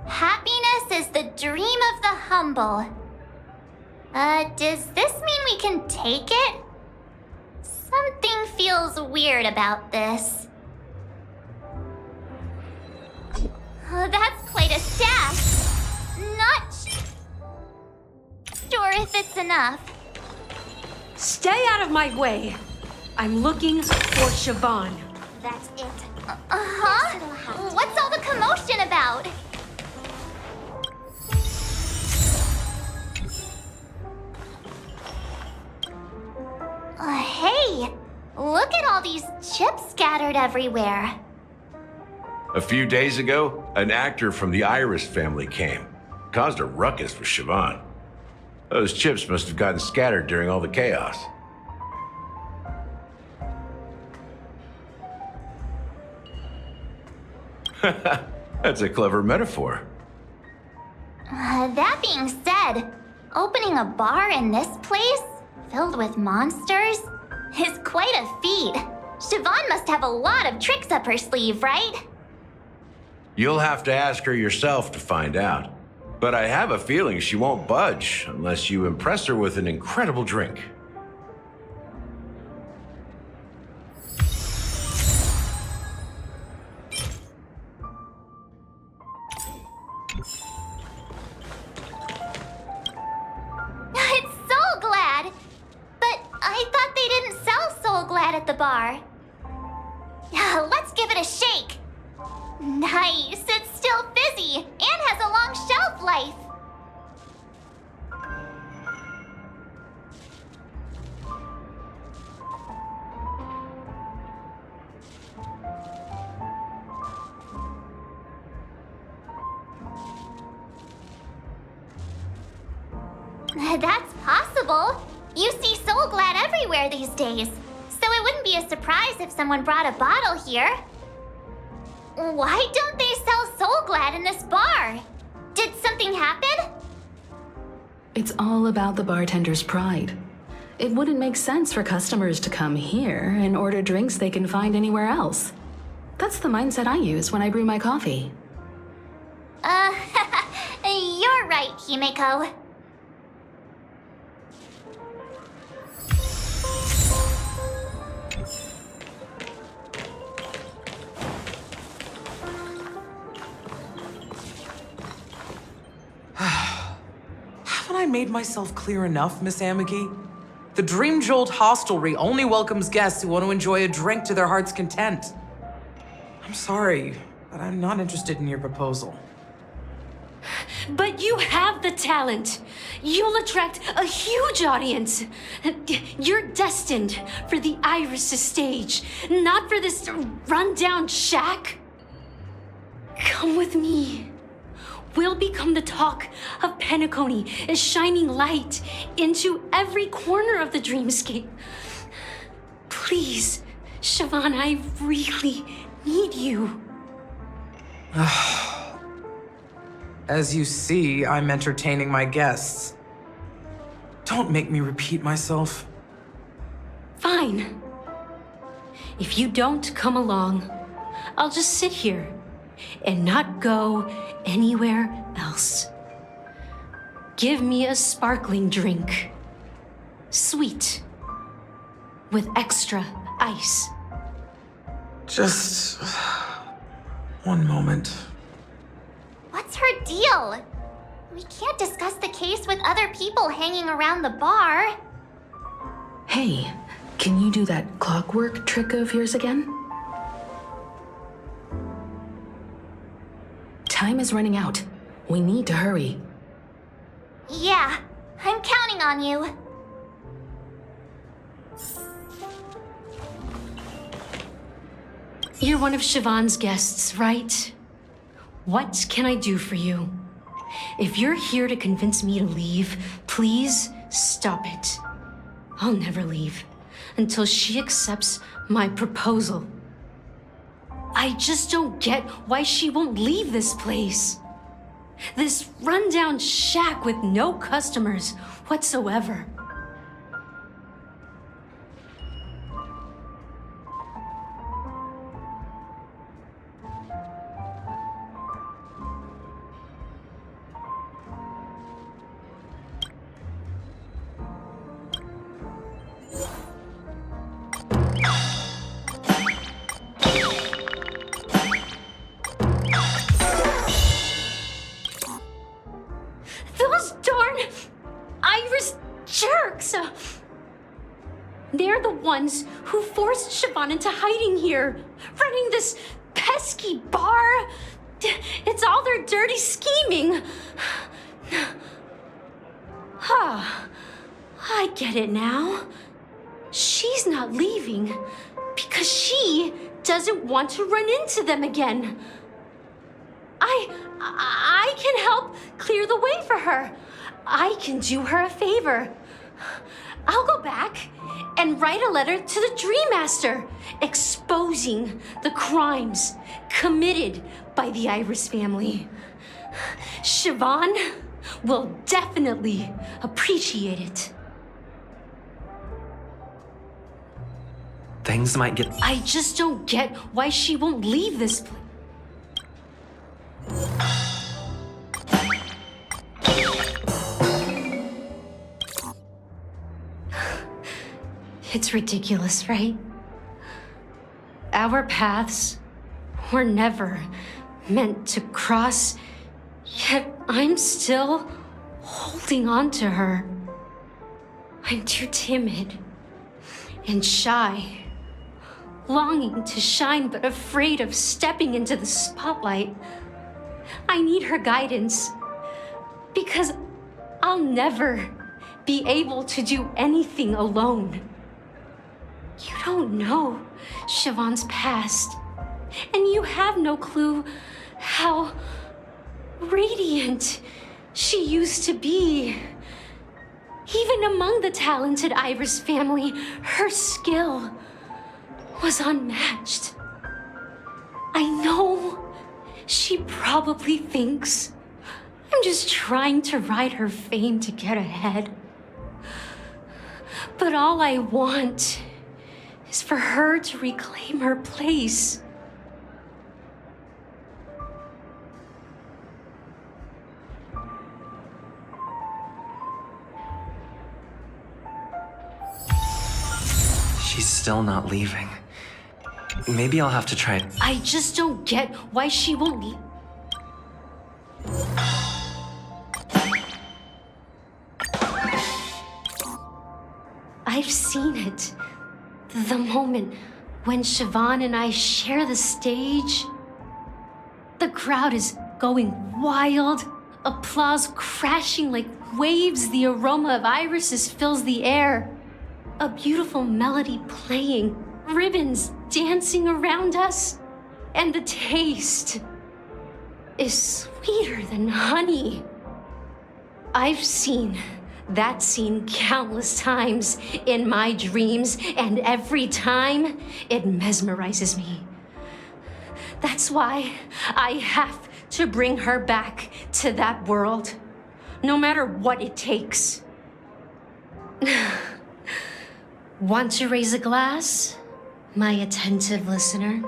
Happiness is the dream of the humble. Does this mean we can take it? Something feels weird about this. That's quite a stash. Not sure if it's enough. Stay out of my way. I'm looking for Siobhan. That's it. Uh-huh? What's all the commotion about? Hey! Look at all these chips scattered everywhere. A few days ago, an actor from the Iris family came. Caused a ruckus with Siobhan. Those chips must have gotten scattered during all the chaos. That's a clever metaphor. That being said, opening a bar in this place, filled with monsters, is quite a feat. Siobhan must have a lot of tricks up her sleeve, right? You'll have to ask her yourself to find out. But I have a feeling she won't budge unless you impress her with an incredible drink. at the bar. Let's give it a shake. Nice, it's still fizzy and has a long shelf life. That's possible. You see Soul Glad everywhere these days, so it wouldn't be a surprise if someone brought a bottle here. Why don't they sell Soul Glad in this bar? Did something happen? It's all about the bartender's pride. It wouldn't make sense for customers to come here and order drinks they can find anywhere else. That's the mindset I use when I brew my coffee. You're right, Himeko. Haven't I made myself clear enough, Miss Amiki? The Dream Jolt Hostelry only welcomes guests who want to enjoy a drink to their heart's content. I'm sorry, but I'm not interested in your proposal. But you have the talent. You'll attract a huge audience. You're destined for the Iris' stage, not for this rundown shack. Come with me. We'll become the talk of Penacony, a shining light into every corner of the dreamscape. Please, Siobhan, I really need you. As you see, I'm entertaining my guests. Don't make me repeat myself. Fine. If you don't come along, I'll just sit here and not go anywhere else. Give me a sparkling drink. Sweet. With extra ice. Just one moment. What's her deal? We can't discuss the case with other people hanging around the bar. Hey, can you do that clockwork trick of yours again? Time is running out. We need to hurry. Yeah, I'm counting on you. You're one of Siobhan's guests, right? What can I do for you? If you're here to convince me to leave, please stop it. I'll never leave until she accepts my proposal. I just don't get why she won't leave this place. This rundown shack with no customers whatsoever. Those darn Iris jerks! They're the ones who forced Siobhan into hiding here, running this pesky bar. It's all their dirty scheming. I get it now. She's not leaving because she doesn't want to run into them again. I can help clear the way for her. I can do her a favor. I'll go back and write a letter to the Dream Master exposing the crimes committed by the Iris family. Siobhan will definitely appreciate it. Things might get... I just don't get why she won't leave this place. It's ridiculous, right? Our paths were never meant to cross, yet I'm still holding on to her. I'm too timid and shy longing to shine but afraid of stepping into the spotlight. I need her guidance because I'll never be able to do anything alone. You don't know Siobhan's past, and you have no clue how radiant she used to be. Even among the talented Iris family, her skill was unmatched. I know she probably thinks I'm just trying to ride her fame to get ahead. But all I want is for her to reclaim her place. She's still not leaving. Maybe I'll have to try. I just don't get why she won't leave. I've seen it. The moment when Siobhan and I share the stage. The crowd is going wild. Applause crashing like waves. The aroma of irises fills the air. A beautiful melody playing. Ribbons dancing around us. And the taste is sweeter than honey. I've seen that scene countless times in my dreams, and every time it mesmerizes me. That's why I have to bring her back to that world, no matter what it takes. Want to raise a glass, my attentive listener?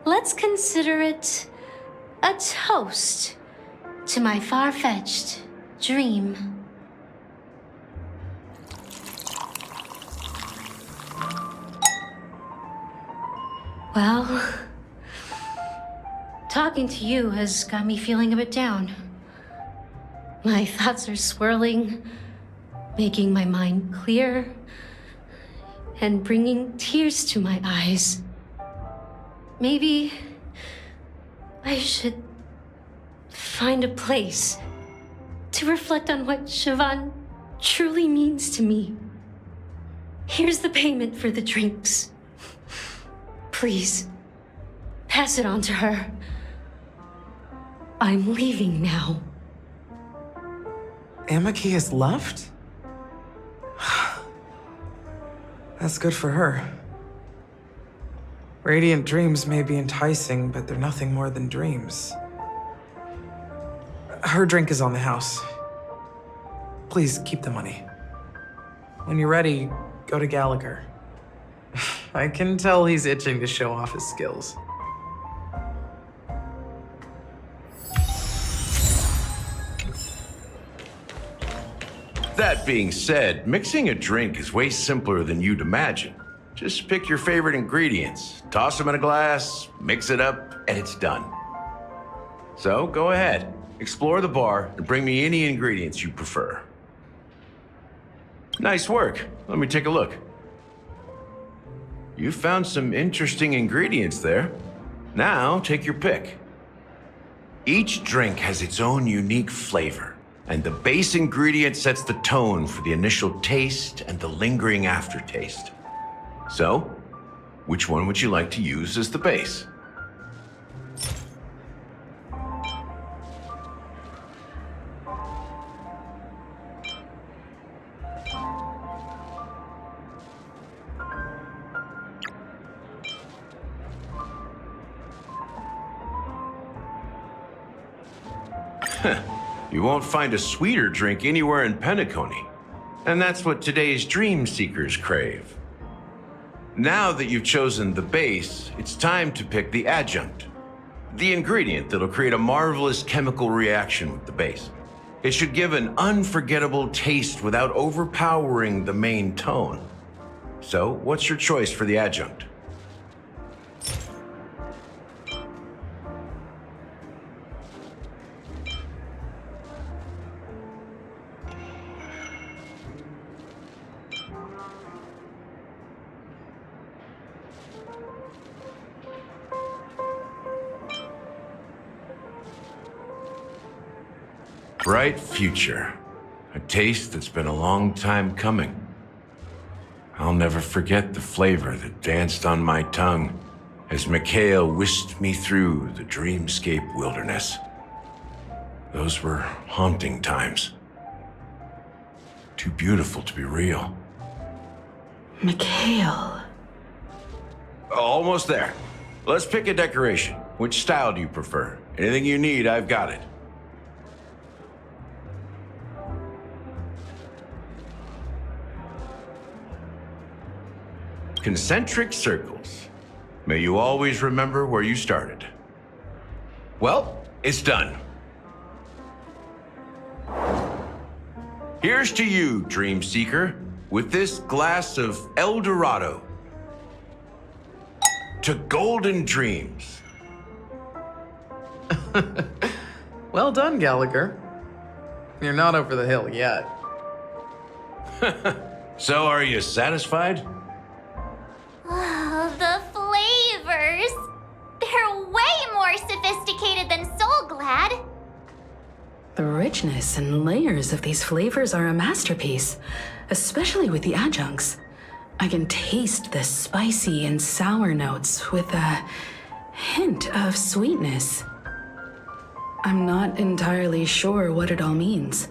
Let's consider it a toast to my far-fetched dream. Well, talking to you has got me feeling a bit down. My thoughts are swirling, making my mind clear, and bringing tears to my eyes. Maybe I should find a place to reflect on what Siobhan truly means to me. Here's the payment for the drinks. Please, pass it on to her. I'm leaving now. Amaki has left? That's good for her. Radiant dreams may be enticing, but they're nothing more than dreams. Her drink is on the house. Please keep the money. When you're ready, go to Gallagher. I can tell he's itching to show off his skills. That being said, mixing a drink is way simpler than you'd imagine. Just pick your favorite ingredients, toss them in a glass, mix it up, and it's done. So go ahead, explore the bar, and bring me any ingredients you prefer. Nice work. Let me take a look. You found some interesting ingredients there. Now, take your pick. Each drink has its own unique flavor, and the base ingredient sets the tone for the initial taste and the lingering aftertaste. So, which one would you like to use as the base? You won't find a sweeter drink anywhere in Penacony. And that's what today's dream seekers crave. Now that you've chosen the base, it's time to pick the adjunct. The ingredient that'll create a marvelous chemical reaction with the base. It should give an unforgettable taste without overpowering the main tone. So, what's your choice for the adjunct? Bright future. A taste that's been a long time coming. I'll never forget the flavor that danced on my tongue as Mikhail whisked me through the dreamscape wilderness. Those were haunting times. Too beautiful to be real. Mikhail. Almost there. Let's pick a decoration. Which style do you prefer? Anything you need, I've got it. Concentric circles. May you always remember where you started. Well, it's done. Here's to you, Dream Seeker, with this glass of El Dorado. To golden dreams. Well done, Gallagher. You're not over the hill yet. So, are you satisfied? Oh, the flavors! They're way more sophisticated than Soul Glad. The richness and layers of these flavors are a masterpiece, especially with the adjuncts. I can taste the spicy and sour notes with a hint of sweetness. I'm not entirely sure what it all means.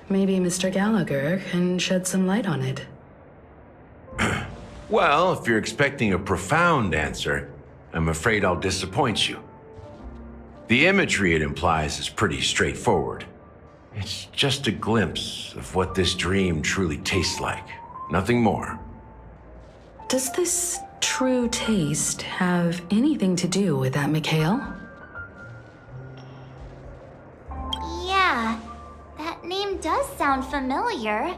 Maybe Mr. Gallagher can shed some light on it. Well, if you're expecting a profound answer, I'm afraid I'll disappoint you. The imagery it implies is pretty straightforward. It's just a glimpse of what this dream truly tastes like. Nothing more. Does this true taste have anything to do with that Mikhail? Yeah, that name does sound familiar.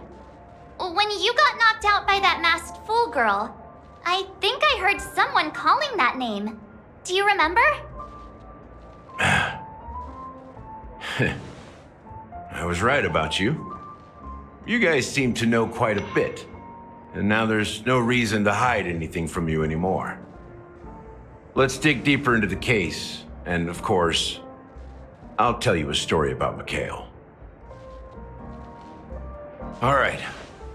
When you got knocked out by that masked fool girl, I think I heard someone calling that name. Do you remember? I was right about you. You guys seem to know quite a bit, and now there's no reason to hide anything from you anymore. Let's dig deeper into the case, and of course, I'll tell you a story about Mikhail. All right,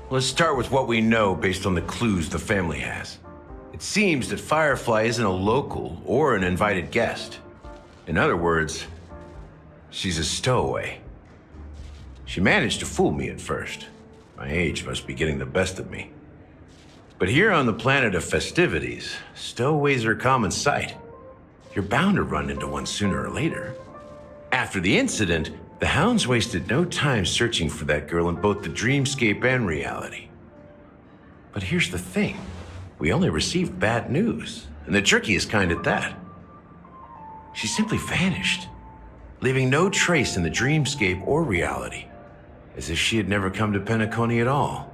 let's start with what we know based on the clues the family has. It seems that Firefly isn't a local or an invited guest. In other words, she's a stowaway. She managed to fool me at first. My age must be getting the best of me. But here on the planet of festivities, stowaways are a common sight. You're bound to run into one sooner or later. After the incident, the hounds wasted no time searching for that girl in both the dreamscape and reality. But here's the thing. We only received bad news, and the trickiest kind at that. She simply vanished, leaving no trace in the dreamscape or reality, as if she had never come to Penacony at all.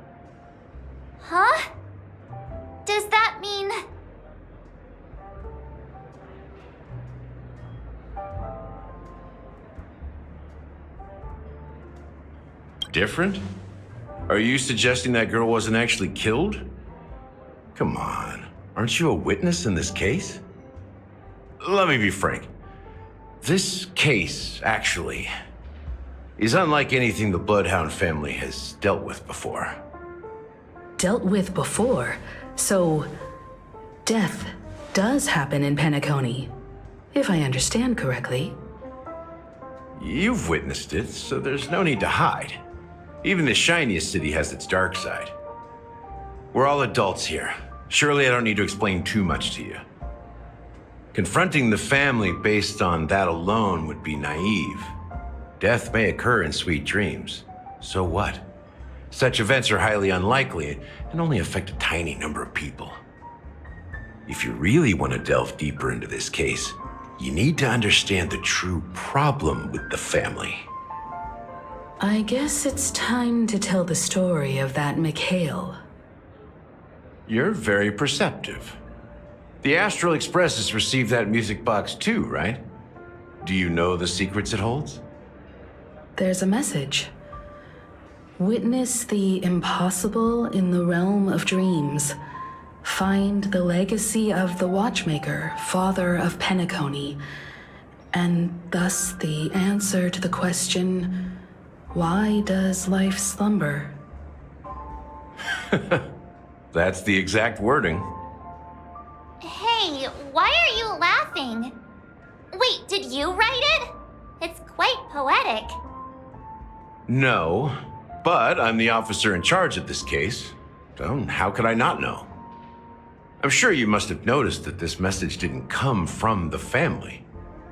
Huh? Does that mean... Different? Are you suggesting that girl wasn't actually killed? Come on, aren't you a witness in this case? Let me be frank. This case, actually, is unlike anything the Bloodhound family has dealt with before. Dealt with before? So, death does happen in Penacony, if I understand correctly. You've witnessed it, so there's no need to hide. Even the shiniest city has its dark side. We're all adults here. Surely I don't need to explain too much to you. Confronting the family based on that alone would be naive. Death may occur in sweet dreams. So what? Such events are highly unlikely and only affect a tiny number of people. If you really want to delve deeper into this case, you need to understand the true problem with the family. I guess it's time to tell the story of that Mikhail. You're very perceptive. The Astral Express has received that music box too, right? Do you know the secrets it holds? There's a message. Witness the impossible in the realm of dreams. Find the legacy of the Watchmaker, father of Penacony, and thus the answer to the question, why does life slumber? That's the exact wording. Hey, why are you laughing? Wait, did you write it? It's quite poetic. No, but I'm the officer in charge of this case, so how could I not know? I'm sure you must have noticed that this message didn't come from the family.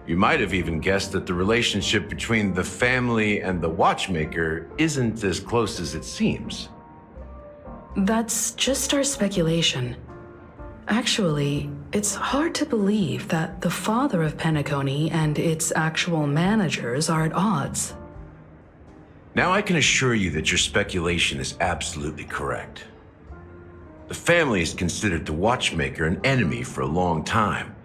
You might have even guessed that the relationship between the family and the watchmaker isn't as close as it seems. That's just our speculation. Actually, it's hard to believe that the father of Penacony and its actual managers are at odds. Now I can assure you that your speculation is absolutely correct. The family has considered the watchmaker an enemy for a long time,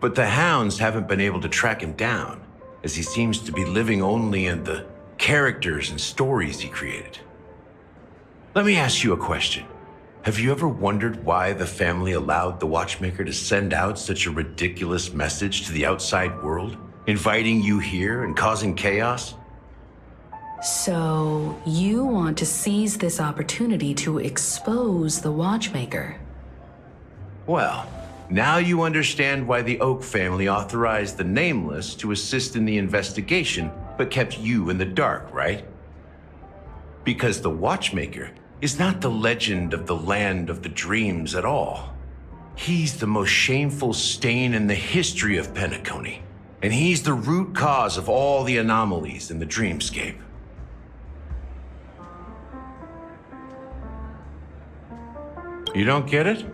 but the hounds haven't been able to track him down, as he seems to be living only in the characters and stories he created. Let me ask you a question. Have you ever wondered why the family allowed the watchmaker to send out such a ridiculous message to the outside world, inviting you here and causing chaos? So, you want to seize this opportunity to expose the watchmaker? Well, now you understand why the Oak family authorized the Nameless to assist in the investigation, but kept you in the dark, right? Because the watchmaker is not the legend of the land of the dreams at all. He's the most shameful stain in the history of Penacony, and he's the root cause of all the anomalies in the dreamscape. You don't get it?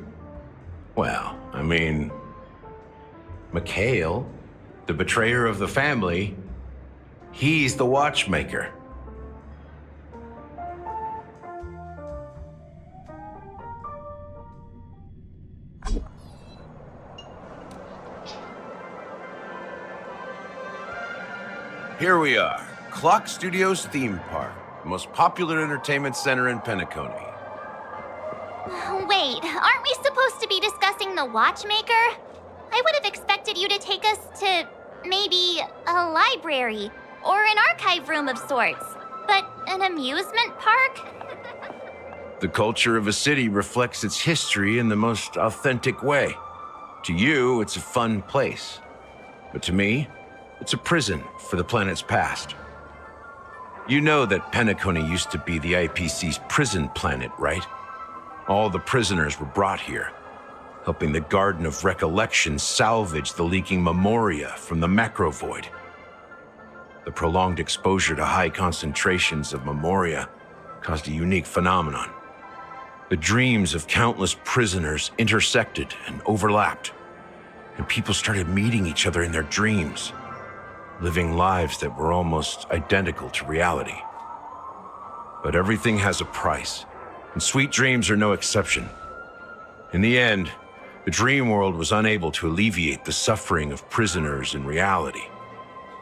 Well, I mean, Mikhail, the betrayer of the family, he's the watchmaker. Here we are, Clock Studios Theme Park, the most popular entertainment center in Penacony. Wait, aren't we supposed to be discussing the watchmaker? I would have expected you to take us to maybe a library or an archive room of sorts, but an amusement park? The culture of a city reflects its history in the most authentic way. To you, it's a fun place. But to me, it's a prison for the planet's past. You know that Penacony used to be the IPC's prison planet, right? All the prisoners were brought here, helping the Garden of Recollection salvage the leaking memoria from the macro void. The prolonged exposure to high concentrations of memoria caused a unique phenomenon. The dreams of countless prisoners intersected and overlapped, and people started meeting each other in their dreams, living lives that were almost identical to reality. But everything has a price, and sweet dreams are no exception. In the end, the dream world was unable to alleviate the suffering of prisoners in reality.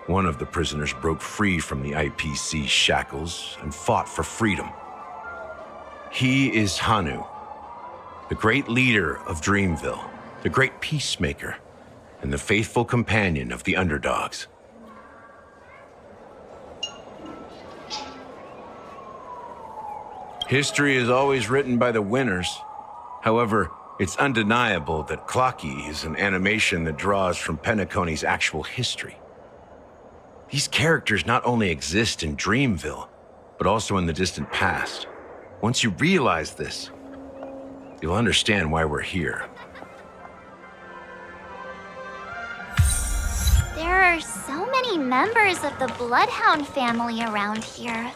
One of the prisoners broke free from the IPC's shackles and fought for freedom. He is Hanu, the great leader of Dreamville, the great peacemaker, and the faithful companion of the underdogs. History is always written by the winners. However, it's undeniable that Clocky is an animation that draws from Penacony's actual history. These characters not only exist in Dreamville, but also in the distant past. Once you realize this, you'll understand why we're here. There are so many members of the Bloodhound family around here.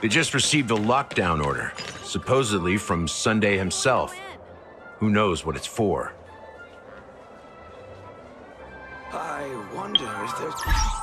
They just received a lockdown order, supposedly from Sunday himself. Who knows what it's for? I wonder if there's...